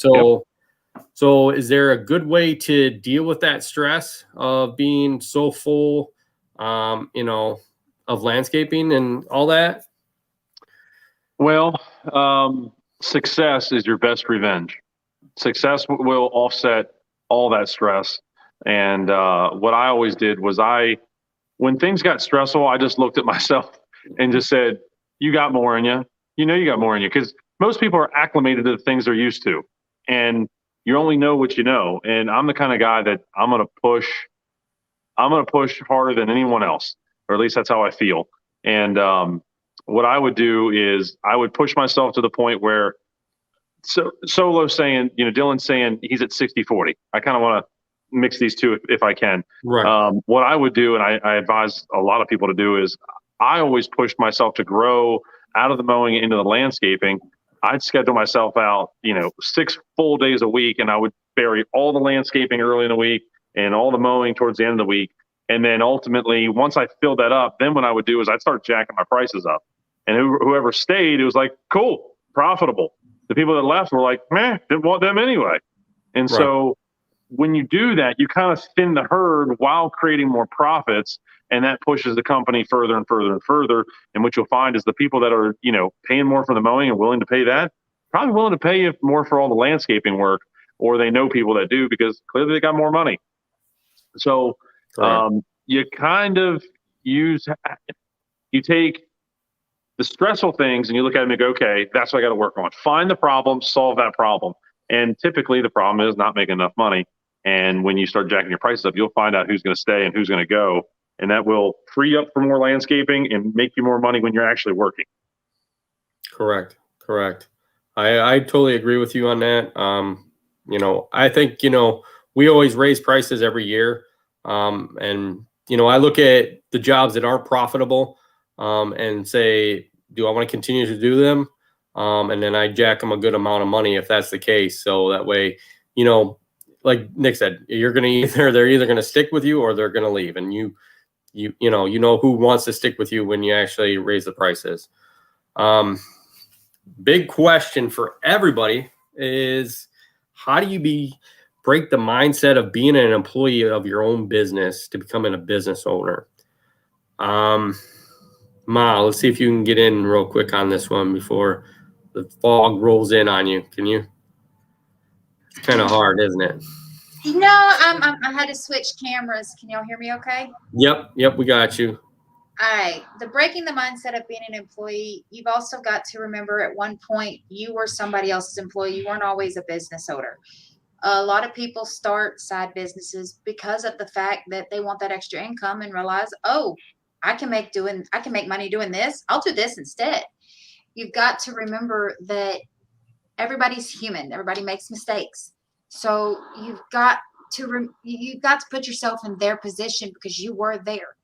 So is there a good way to deal with that stress of being so full, of landscaping and all that? Well, success is your best revenge. Success will offset all that stress. And what I always did was when things got stressful, I just looked at myself and just said, you got more in you. You got more in you, because most people are acclimated to the things they're used to. And you only know what you know. And I'm the kind of guy that I'm going to push harder than anyone else, or at least that's how I feel. And what I would do is I would push myself to the point where So Solo saying, Dylan's saying he's at 60-40. I kind of want to mix these two if I can. Right. What I would do, and I advise a lot of people to do, is I always push myself to grow out of the mowing into the landscaping. I'd schedule myself out, 6 full days a week, and I would bury all the landscaping early in the week and all the mowing towards the end of the week. And then ultimately, once I filled that up, then what I would do is I'd start jacking my prices up. And whoever stayed, it was like, cool, profitable. The people that left were like, meh, didn't want them anyway. And so when you do that, you kind of thin the herd while creating more profits. And that pushes the company further and further and further. And what you'll find is the people that are, paying more for the mowing and willing to pay that, probably willing to pay you more for all the landscaping work, or they know people that do because clearly they got more money. So you kind of you take the stressful things and you look at them and go, okay, that's what I got to work on. Find the problem, solve that problem. And typically the problem is not making enough money. And when you start jacking your prices up, you'll find out who's going to stay and who's going to go. And that will free up for more landscaping and make you more money when you're actually working. Correct. I totally agree with you on that. I think, we always raise prices every year. And, I look at the jobs that aren't profitable and say, do I want to continue to do them? And then I jack them a good amount of money if that's the case. So that way, like Nick said, they're either going to stick with you or they're going to leave. And you know who wants to stick with you when you actually raise the prices. Big question for everybody is, how do you break the mindset of being an employee of your own business to becoming a business owner? Ma, let's see if you can get in real quick on this one before the fog rolls in on you. Can you? It's kind of hard, isn't it? No, I had to switch cameras. Can y'all hear me okay? Yep, we got you. All right. The breaking the mindset of being an employee, you've also got to remember at one point you were somebody else's employee. You weren't always a business owner. A lot of people start side businesses because of the fact that they want that extra income and realize, oh, I can make money doing this. I'll do this instead. You've got to remember that everybody's human. Everybody makes mistakes. So you've got to put yourself in their position because you were there.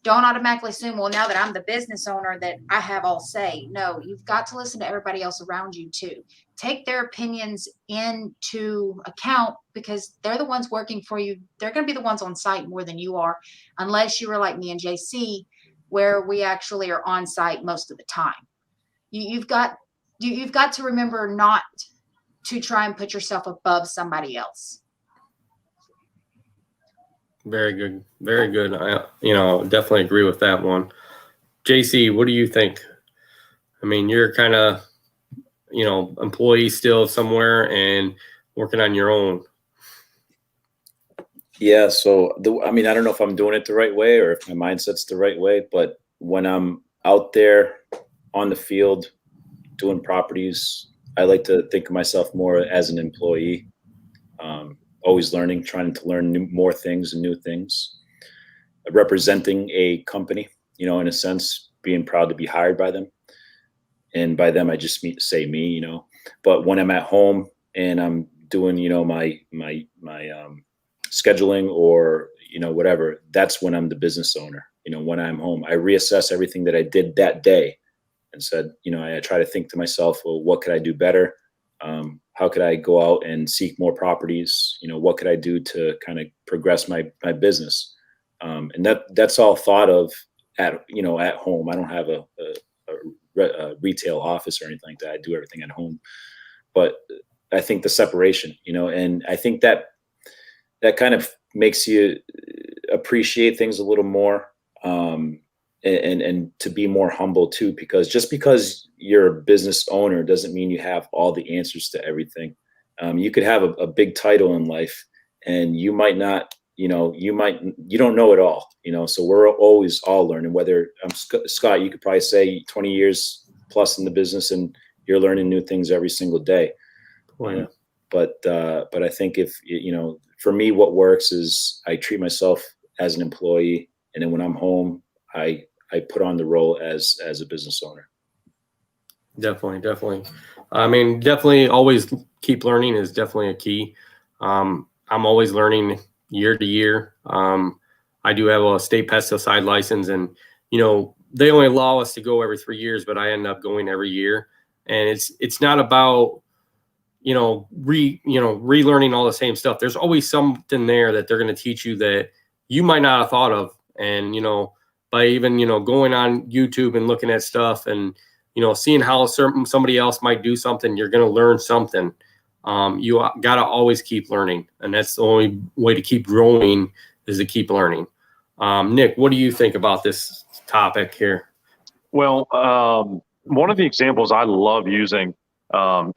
Don't automatically assume, well, now that I'm the business owner that I have all say. No, you've got to listen to everybody else around you too. Take their opinions into account because they're the ones working for you. They're going to be the ones on site more than you are, unless you were like me and JC, where we actually are on site most of the time. You've got to remember not to try and put yourself above somebody else. Very good. I definitely agree with that one. JC, what do you think? I mean, you're kind of, employee still somewhere and working on your own. Yeah. So, I don't know if I'm doing it the right way or if my mindset's the right way, but when I'm out there on the field doing properties, I like to think of myself more as an employee. Always learning, trying to learn more things and new things, representing a company, in a sense, being proud to be hired by them. And by them, I just say me, but when I'm at home and I'm doing, my scheduling or, whatever, that's when I'm the business owner. When I'm home, I reassess everything that I did that day and said, I try to think to myself, well, what could I do better? How could I go out and seek more properties? What could I do to kind of progress my business? And that's all thought of at home. I don't have a retail office or anything like that. I do everything at home, but I think the separation, and I think that kind of makes you appreciate things a little more. And to be more humble too, because just because you're a business owner doesn't mean you have all the answers to everything. You could have a big title in life and you might not, you don't know it all, so we're always all learning. Whether Scott, you could probably say 20 years plus in the business and you're learning new things every single day. Oh, yeah. But I think if, for me, what works is I treat myself as an employee. And then when I'm home, I put on the role as a business owner. Definitely. I mean, definitely always keep learning is definitely a key. I'm always learning year to year. I do have a state pesticide license, and they only allow us to go every 3 years, but I end up going every year. And it's not about relearning all the same stuff. There's always something there that they're going to teach you that you might not have thought of. And by even going on YouTube and looking at stuff and seeing how somebody else might do something, you're going to learn something. You got to always keep learning, and that's the only way to keep growing is to keep learning. Nick, what do you think about this topic here? Well, one of the examples I love using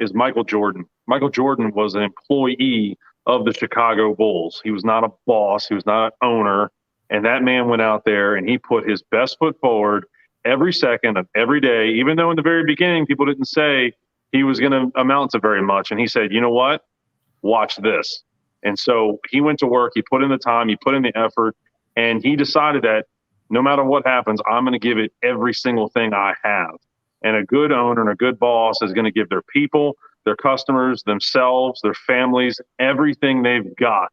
is Michael Jordan. Michael Jordan was an employee of the Chicago Bulls. He was not a boss. He was not an owner. And that man went out there and he put his best foot forward every second of every day, even though in the very beginning, people didn't say he was going to amount to very much. And he said, you know what? Watch this. And so he went to work. He put in the time. He put in the effort. And he decided that no matter what happens, I'm going to give it every single thing I have. And a good owner and a good boss is going to give their people, their customers, themselves, their families, everything they've got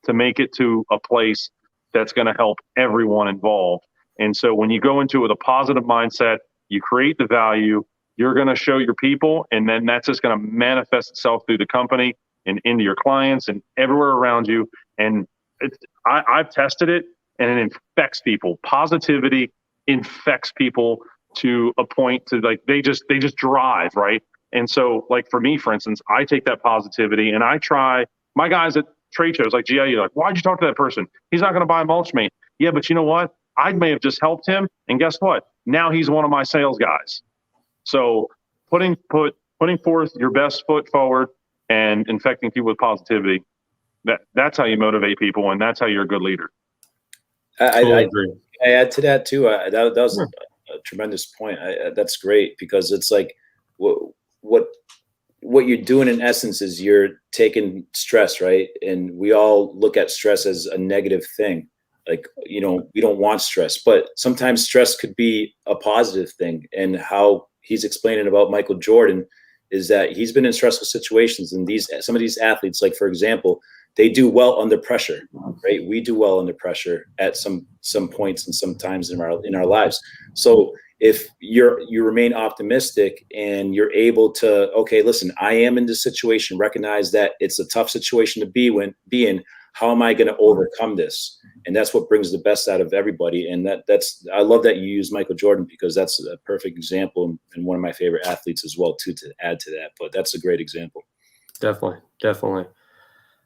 to make it to a place that's going to help everyone involved. And so when you go into it with a positive mindset, you create the value, you're going to show your people, and then that's just going to manifest itself through the company and into your clients and everywhere around you. And I've tested it, and it infects people. Positivity infects people to a point to they just drive, right? And so like for me, for instance, I take that positivity and I try my guys at trade shows like GIU, like, why'd you talk to that person? He's not going to buy mulch, mate. Yeah, but you know what? I may have just helped him. And guess what? Now he's one of my sales guys. So putting forth your best foot forward and infecting people with positivity, that's how you motivate people, and that's how you're a good leader. I agree. I add to that too. That was a tremendous point. That's great, because it's like what you're doing in essence is you're taking stress, right? And we all look at stress as a negative thing. Like, we don't want stress, but sometimes stress could be a positive thing. And how he's explaining about Michael Jordan is that he's been in stressful situations, and some of these athletes, like for example, they do well under pressure, right? We do well under pressure at some points and sometimes in our lives. So if you remain optimistic and you're able to, okay, listen, I am in this situation, recognize that it's a tough situation to be in. How am I going to overcome this? And that's what brings the best out of everybody. And I love that you use Michael Jordan, because that's a perfect example, and one of my favorite athletes as well too, to add to that. But that's a great example. Definitely.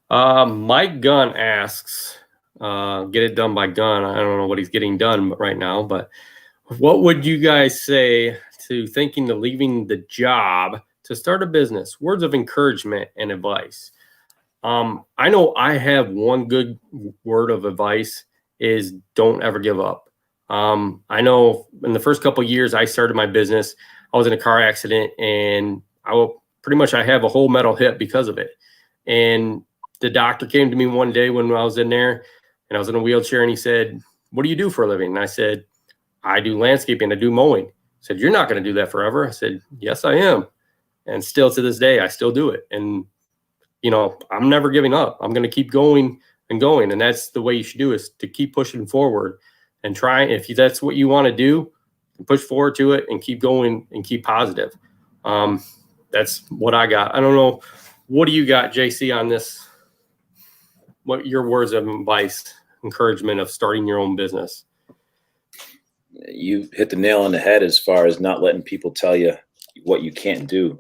Mike Gunn asks, get it done by Gunn. I don't know what he's getting done right now, but what would you guys say to thinking of leaving the job to start a business? Words of encouragement and advice. I know I have one good word of advice is don't ever give up. I know in the first couple of years I started my business, I was in a car accident, and I have a whole metal hip because of it. And the doctor came to me one day when I was in there and I was in a wheelchair, and he said, "What do you do for a living?" And I said, "I do landscaping. I do mowing." He said, "You're not going to do that forever." I said, "Yes, I am." And still to this day, I still do it. And, I'm never giving up. I'm going to keep going and going. And that's the way you should do, is to keep pushing forward and try. If that's what you want to do, push forward to it and keep going and keep positive. That's what I got. I don't know. What do you got, JC, on this? What your words of advice, encouragement of starting your own business? You hit the nail on the head as far as not letting people tell you what you can't do.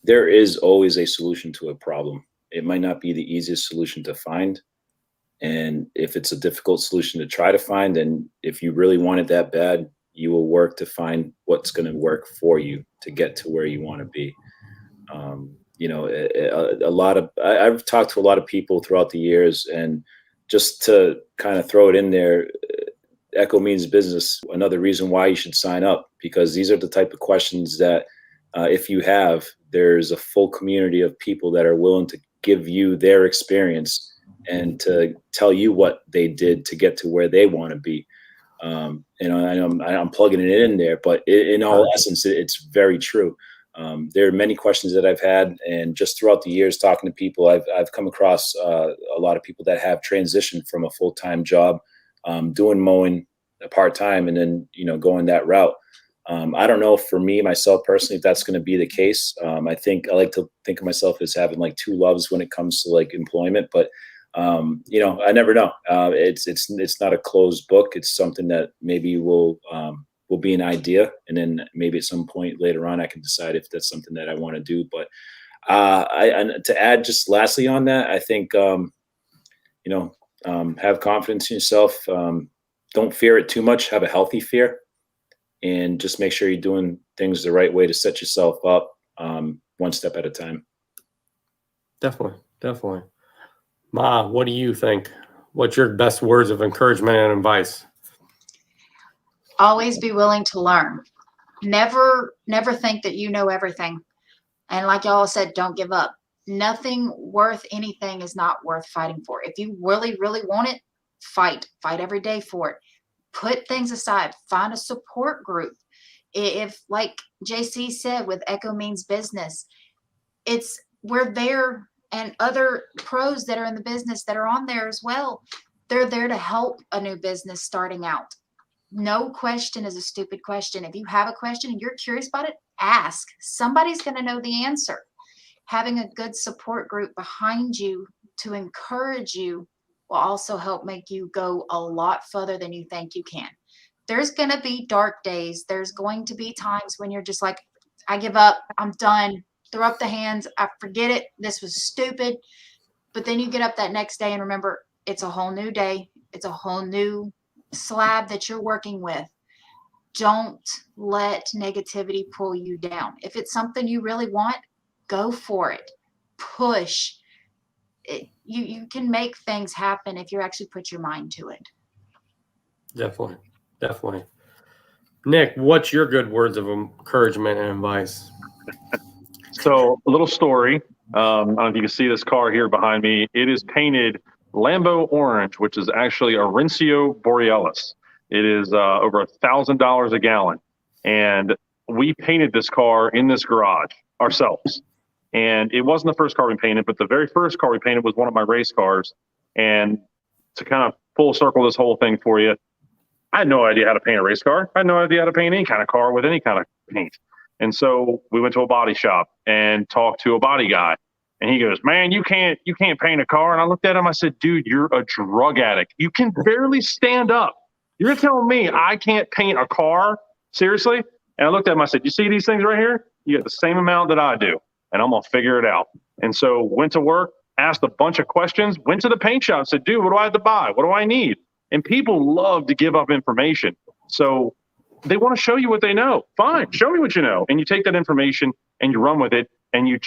There is always a solution to a problem. It might not be the easiest solution to find. And if it's a difficult solution to try to find, and if you really want it that bad, you will work to find what's going to work for you to get to where you want to be. I've talked to a lot of people throughout the years, and just to kind of throw it in there, Echo Means Business, another reason why you should sign up, because these are the type of questions that if you have, there's a full community of people that are willing to give you their experience and to tell you what they did to get to where they want to be. You know, I'm plugging it in there, but in all essence, it's very true. There are many questions that I've had, and just throughout the years talking to people, I've come across a lot of people that have transitioned from a full-time job, doing mowing part-time, and then, you know, going that route. I don't know, for me, myself personally, if that's going to be the case. I think I like to think of myself as having like two loves when it comes to like employment, but you know, I never know. It's not a closed book. It's something that maybe will be an idea, and then maybe at some point later on, I can decide if that's something that I want to do. But to add just lastly on that, I think you know, have confidence in yourself. Don't fear it too much. Have a healthy fear, and just make sure you're doing things the right way to set yourself up, one step at a time. Definitely. Ma, what do you think? What's your best words of encouragement and advice? Always be willing to learn. Never think that you know everything. And like y'all said, don't give up. Nothing worth anything is not worth fighting for. If you really, really want it, fight every day for it. Put things aside, find a support group. If, like JC said, with Echo Means Business, we're there, and other pros that are in the business that are on there as well. They're there to help a new business starting out. No question is a stupid question. If you have a question and you're curious about it, ask. Somebody's going to know the answer. Having a good support group behind you to encourage you will also help make you go a lot further than you think you can. There's going to be dark days. There's going to be times when you're just like, I give up. I'm done. Throw up the hands. I forget it. This was stupid. But then you get up that next day and remember, it's a whole new day. It's a whole new slab that you're working with. Don't let negativity pull you down. If it's something you really want, go for it. Push. You can make things happen if you actually put your mind to it. Definitely. Nick, what's your good words of encouragement and advice? So, a little story. I don't know if you can see this car here behind me. It is painted Lambo orange, which is actually Orencio Borealis. It is over $1,000 a gallon. And we painted this car in this garage ourselves. And it wasn't the first car we painted, but the very first car we painted was one of my race cars. And to kind of full circle this whole thing for you, I had no idea how to paint a race car. I had no idea how to paint any kind of car with any kind of paint. And so we went to a body shop and talked to a body guy. And he goes, man, you can't paint a car. And I looked at him, I said, dude, you're a drug addict. You can barely stand up. You're telling me I can't paint a car? Seriously? And I looked at him, I said, you see these things right here? You get the same amount that I do, and I'm going to figure it out. And so went to work, asked a bunch of questions, went to the paint shop and said, dude, what do I have to buy? What do I need? And people love to give up information. So they want to show you what they know. Fine, show me what you know. And you take that information and you run with it, and you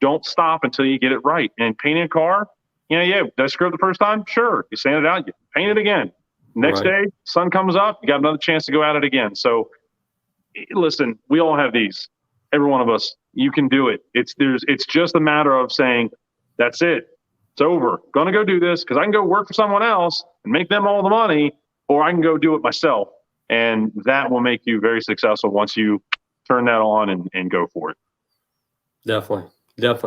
don't stop until you get it right. And painting a car, did I screw up the first time? Sure. You sand it out, you paint it again. Next day, sun comes up, you got another chance to go at it again. So listen, we all have these. Every one of us, you can do it. It's just a matter of saying, that's it. It's over. Gonna go do this because I can go work for someone else and make them all the money, or I can go do it myself. And that will make you very successful once you turn that on and go for it. Definitely.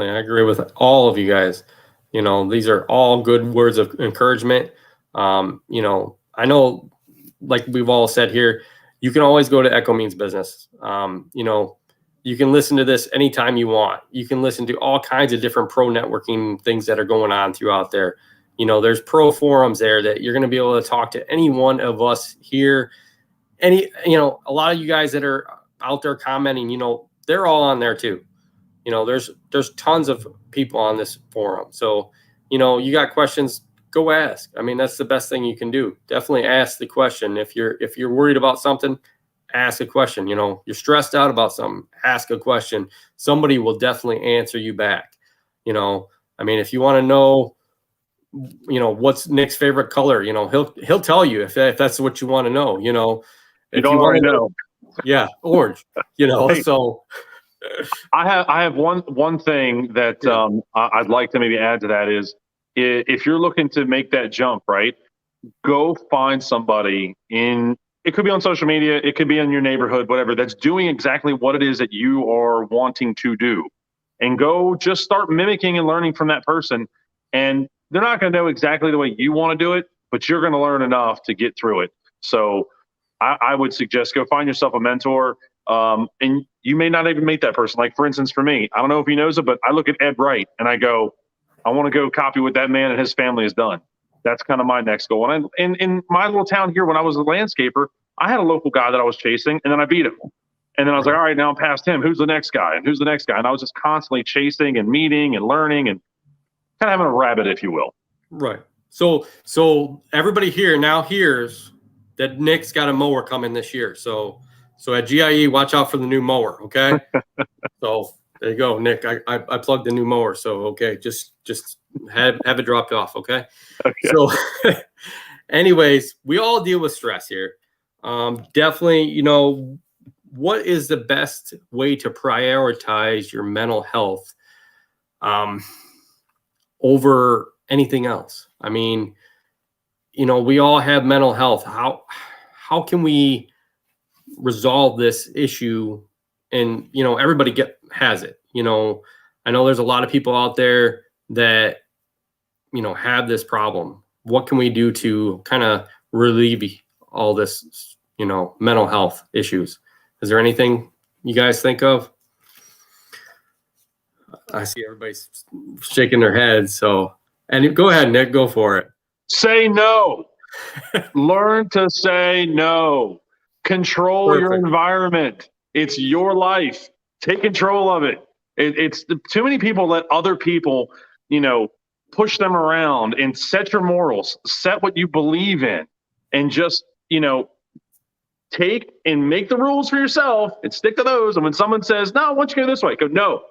I agree with all of you guys. These are all good words of encouragement. I know, like we've all said here, you can always go to Echo Means Business. You can listen to this anytime you want. You can listen to all kinds of different pro networking things that are going on throughout there. There's pro forums there that you're going to be able to talk to any one of us here. A lot of you guys that are out there commenting, they're all on there too. There's tons of people on this forum. So, you got questions, go ask. I mean, that's the best thing you can do. Definitely ask the question. If you're worried about something, ask a question. You're stressed out about something, ask a question. Somebody will definitely answer you back. If you want to know, what's Nick's favorite color, he'll tell you if that's what you want to know. You don't already know. Yeah, orange. Hey, so I have one thing that I'd like to maybe add to that is, if you're looking to make that jump, right? go find somebody it could be on social media, it could be in your neighborhood, whatever, that's doing exactly what it is that you are wanting to do. And go just start mimicking and learning from that person. And they're not going to know exactly the way you want to do it, but you're going to learn enough to get through it. So I would suggest go find yourself a mentor. And you may not even meet that person. Like, for instance, for me, I don't know if he knows it, but I look at Ed Wright and I go, I want to go copy what that man and his family has done. That's kind of my next goal. And in my little town here, when I was a landscaper, I had a local guy that I was chasing, and then I beat him. And then I was like, all right, now I'm past him. Who's the next guy? And who's the next guy? And I was just constantly chasing and meeting and learning and kind of having a rabbit, if you will. Right. So everybody here now hears that Nick's got a mower coming this year. So at GIE, watch out for the new mower. Okay. So there you go, Nick. I plugged the new mower. So, okay. Just have it dropped off. Okay. So anyways, we all deal with stress here. Definitely, what is the best way to prioritize your mental health over anything else? I mean, we all have mental health. How can we resolve this issue? And, everybody has it. I know there's a lot of people out there that, have this problem. What can we do to kind of relieve all this, mental health issues? Is there anything you guys think of? I see everybody's shaking their heads. So, and go ahead, Nick, go for it. Say no. Learn to say no. Control your environment. It's your life. Take control of it. It's too many people let other people, push them around, and set your morals, set what you believe in, and just, take and make the rules for yourself and stick to those. And when someone says, no, I want you to go this way, go, no, I'm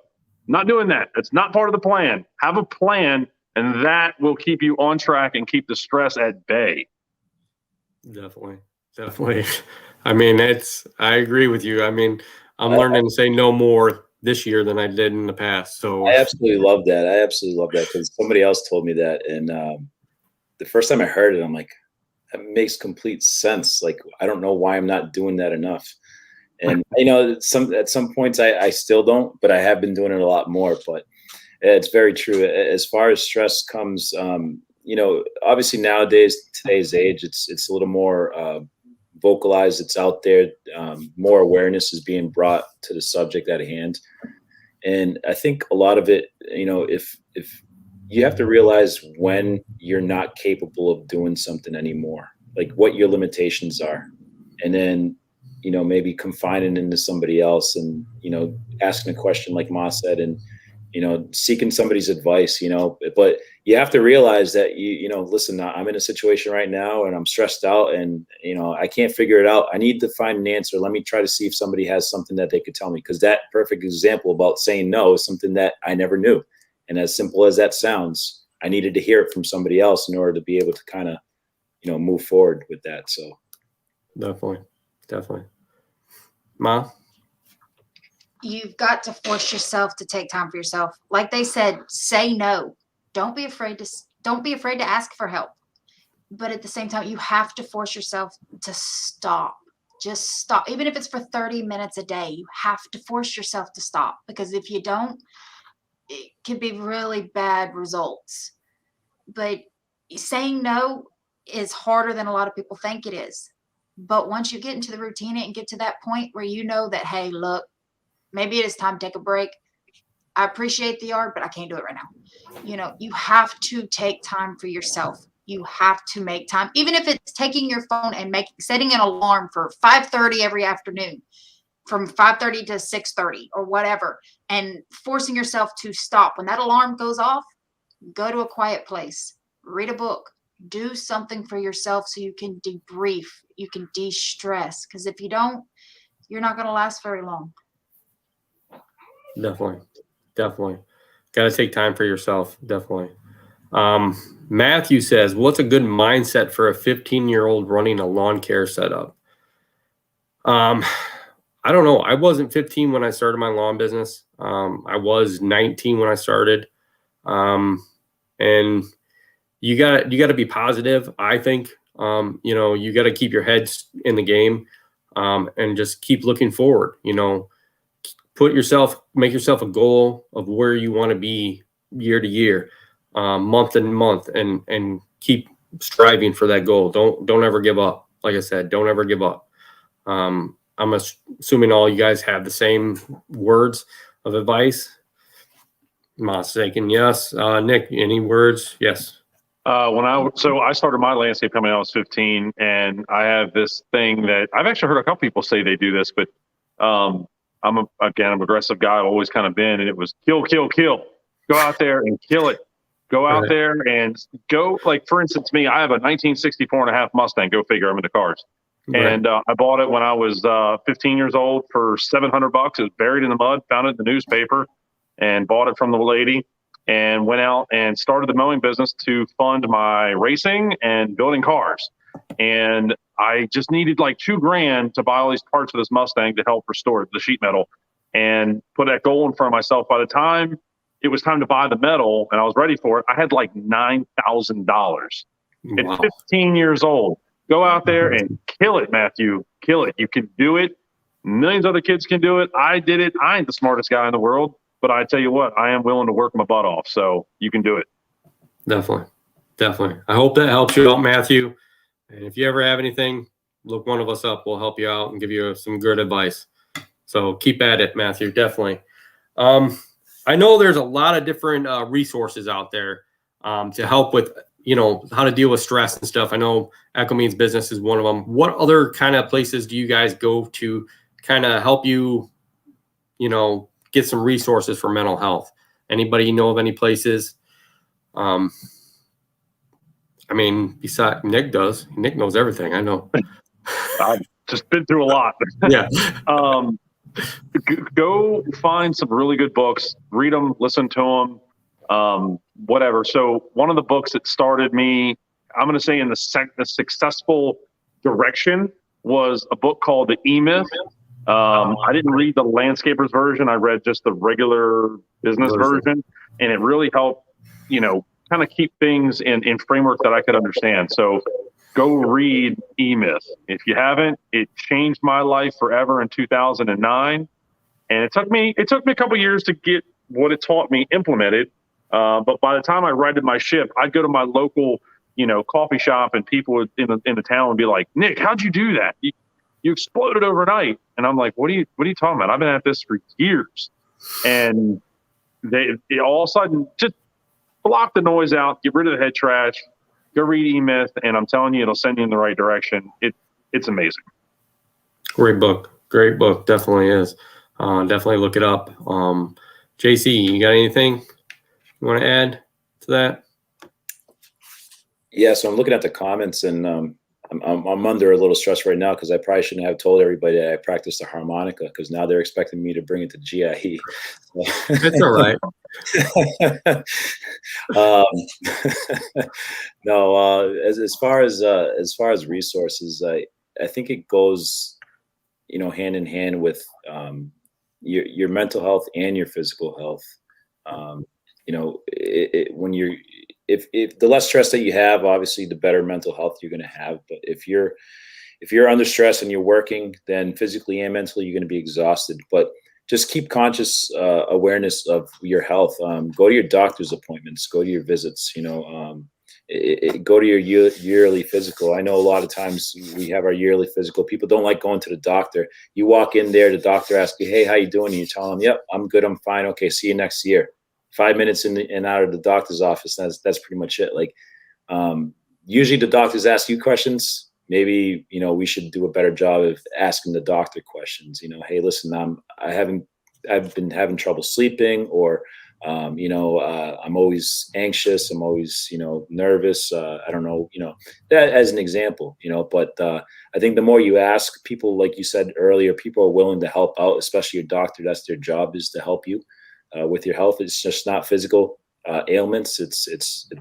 not doing that. That's not part of the plan. Have a plan, and that will keep you on track and keep the stress at bay. Definitely. I mean, I agree with you. I mean, I'm learning to say no more this year than I did in the past. So I absolutely love that. Because somebody else told me that. And the first time I heard it, I'm like, that makes complete sense. Like, I don't know why I'm not doing that enough. And, at some points I still don't, but I have been doing it a lot more. But it's very true. As far as stress comes, obviously nowadays, today's age, it's a little more vocalized. It's out there. More awareness is being brought to the subject at hand. And I think a lot of it, if you have to realize when you're not capable of doing something anymore, like what your limitations are, and then, maybe confining into somebody else and, asking a question like Ma said, and, seeking somebody's advice, but you have to realize that listen, I'm in a situation right now and I'm stressed out and, I can't figure it out. I need to find an answer. Let me try to see if somebody has something that they could tell me. Cause that perfect example about saying no is something that I never knew. And as simple as that sounds, I needed to hear it from somebody else in order to be able to kind of, move forward with that. So definitely. Ma? You've got to force yourself to take time for yourself. Like they said, say no. Don't be afraid to ask for help. But at the same time, you have to force yourself to stop. Just stop. Even if it's for 30 minutes a day, you have to force yourself to stop, because if you don't, it can be really bad results. But saying no is harder than a lot of people think it is. But once you get into the routine and get to that point where you know that, hey, look, maybe it is time to take a break. I appreciate the art, but I can't do it right now. You have to take time for yourself. You have to make time, even if it's taking your phone and setting an alarm for 5:30 every afternoon, from 5:30 to 6:30 or whatever, and forcing yourself to stop. When that alarm goes off, go to a quiet place, read a book, do something for yourself so you can debrief, you can de-stress. Because if you don't, you're not going to last very long. Definitely. Got to take time for yourself. Definitely. Matthew says, what's a good mindset for a 15-year-old running a lawn care setup? I don't know. I wasn't 15 when I started my lawn business. I was 19 when I started. And you got to be positive, I think. You got to keep your heads in the game, and just keep looking forward. Make yourself a goal of where you want to be year to year, month to month, and keep striving for that goal. Don't ever give up. Like I said, don't ever give up. I'm assuming all you guys have the same words of advice. I'm not mistaken. Yes. Nick, any words? Yes. I started my landscape company when I was 15, and I have this thing that I've actually heard a couple people say they do this, but I'm an aggressive guy. I've always kind of been, and it was kill, kill, kill. Go out there and kill it. Go out there and go. Like, for instance, me, I have a 1964 and a half Mustang. Go figure. I'm into cars. Right. And I bought it when I was 15 years old for $700. It was buried in the mud. Found it in the newspaper and bought it from the lady, and went out and started the mowing business to fund my racing and building cars. And I just needed like $2,000 to buy all these parts for this Mustang to help restore the sheet metal, and put that goal in front of myself. By the time it was time to buy the metal and I was ready for it, I had like $9,000 Wow. at 15 years old. Go out there and kill it, Matthew. Kill it. You can do it. Millions of other kids can do it. I did it. I ain't the smartest guy in the world, but I tell you what, I am willing to work my butt off. So you can do it. Definitely. I hope that helps you out, Matthew. And if you ever have anything, look one of us up. We'll help you out and give you some good advice. So keep at it, Matthew. Definitely. I know there's a lot of different resources out there to help with, how to deal with stress and stuff. I know Echo Means Business is one of them. What other kind of places do you guys go to kind of help you, get some resources for mental health? Anybody know of any places? Besides Nick does. Nick knows everything. I know. I've just been through a lot. Yeah. Go find some really good books, read them, listen to them, whatever. So one of the books that started me, I'm going to say in the successful direction, was a book called The E-Myth. I didn't read the landscaper's version. I read just the regular business version, and it really helped, kind of keep things in framework that I could understand. So go read E-Myth. If you haven't, it changed my life forever in 2009. And it took me a couple of years to get what it taught me implemented. But by the time I righted my ship, I'd go to my local, coffee shop, and people in the town would be like, "Nick, how'd you do that? You exploded overnight." And I'm like, what are you talking about? I've been at this for years. And they all of a sudden just block the noise out, get rid of the head trash, go read E-Myth, and I'm telling you, it'll send you in the right direction. It's amazing. Great book. Definitely is. Definitely look it up. JC, you got anything you want to add to that? Yeah, so I'm looking at the comments, and I'm under a little stress right now because I probably shouldn't have told everybody that I practice the harmonica, because now they're expecting me to bring it to GIE. It's all right. No, as far as resources, I think it goes, hand in hand with your mental health and your physical health. If the less stress that you have, obviously the better mental health you're going to have. But if you're under stress and you're working, then physically and mentally you're going to be exhausted. But just keep conscious awareness of your health. Go to your doctor's appointments. Go to your visits. Go to your yearly physical. I know a lot of times we have our yearly physical. People don't like going to the doctor. You walk in there, the doctor asks you, "Hey, how you doing?" And you tell them, "Yep, I'm good. I'm fine. Okay, see you next year." 5 minutes in and out of the doctor's office. That's pretty much it. Like, usually the doctors ask you questions. Maybe, we should do a better job of asking the doctor questions. Hey, listen, I've been having trouble sleeping, or, I'm always anxious. I'm always, nervous. I don't know, that as an example, but I think the more you ask people, like you said earlier, people are willing to help out, especially your doctor. That's their job, is to help you with your health. It's just not physical ailments.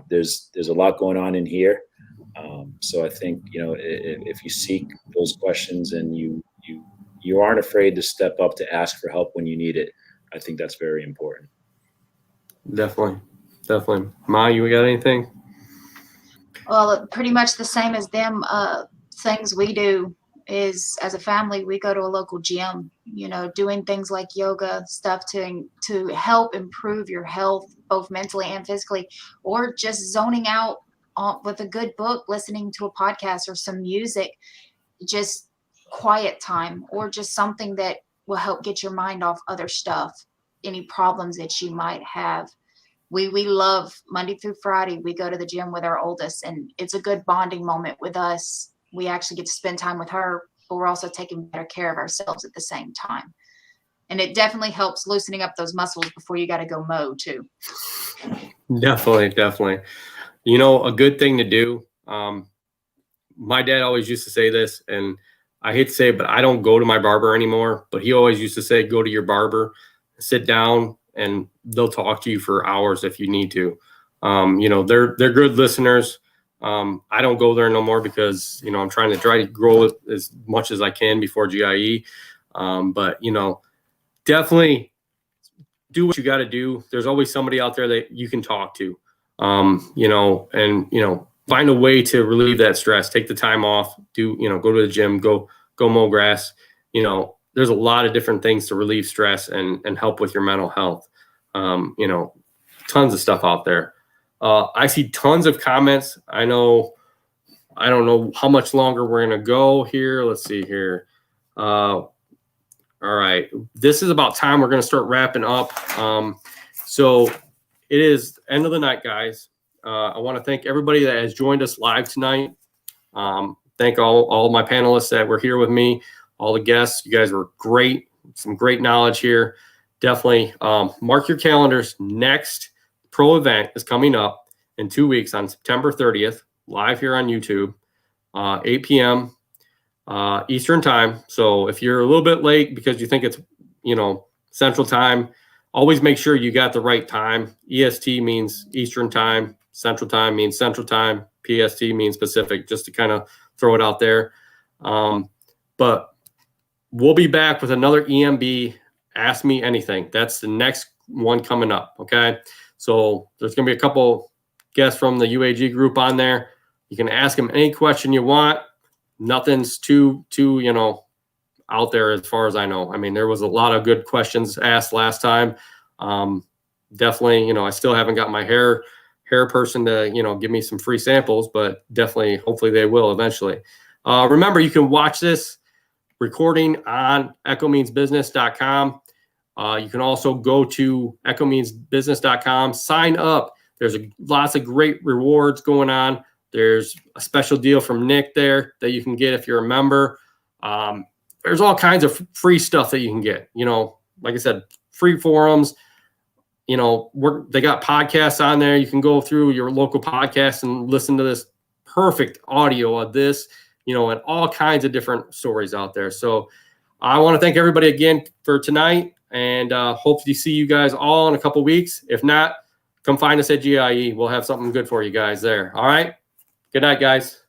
There's a lot going on in here. So I think, if you seek those questions and you aren't afraid to step up to ask for help when you need it, I think that's very important. Definitely. Ma, you got anything? Well, pretty much the same as them. Things we do is, as a family, we go to a local gym, doing things like yoga stuff to help improve your health, both mentally and physically, or just zoning out with a good book, listening to a podcast or some music, just quiet time, or just something that will help get your mind off other stuff, any problems that you might have. We love Monday through Friday. We go to the gym with our oldest, and it's a good bonding moment with us. We actually get to spend time with her, but we're also taking better care of ourselves at the same time. And it definitely helps loosening up those muscles before you got to go mow too. Definitely. A good thing to do. My dad always used to say this, and I hate to say it, but I don't go to my barber anymore. But he always used to say, go to your barber, sit down, and they'll talk to you for hours if you need to. They're good listeners. I don't go there no more because, I'm trying to grow it as much as I can before GIE. But definitely do what you got to do. There's always somebody out there that you can talk to, find a way to relieve that stress, take the time off, go to the gym, go mow grass. There's a lot of different things to relieve stress and help with your mental health. Tons of stuff out there. I see tons of comments. I don't know how much longer we're going to go here. Let's see here. All right. This is about time. We're going to start wrapping up. So it is end of the night, guys. I want to thank everybody that has joined us live tonight. Thank all my panelists that were here with me, all the guests. You guys were great. Some great knowledge here. Definitely mark your calendars. Next pro event is coming up in 2 weeks on September 30th, live here on YouTube, 8 p.m. Eastern time. So if you're a little bit late because you think it's, Central time, always make sure you got the right time. EST means Eastern time. Central time means Central time. PST means Pacific, just to kind of throw it out there. But we'll be back with another EMB Ask Me Anything. That's the next one coming up. Okay. So there's going to be a couple guests from the UAG group on there. You can ask them any question you want. Nothing's too, out there as far as I know. I mean, there was a lot of good questions asked last time. Definitely, I still haven't got my hair person to, give me some free samples, but definitely, hopefully they will eventually. Remember, you can watch this recording on echomeansbusiness.com. You can also go to echomeansbusiness.com, sign up. There's lots of great rewards going on. There's a special deal from Nick there that you can get if you're a member. There's all kinds of free stuff that you can get. Like I said, free forums. They got podcasts on there. You can go through your local podcast and listen to this perfect audio of this, and all kinds of different stories out there. So I want to thank everybody again for tonight, and hope to see you guys all in a couple weeks. If not, come find us at GIE. We'll have something good for you guys there. All right. Good night, guys.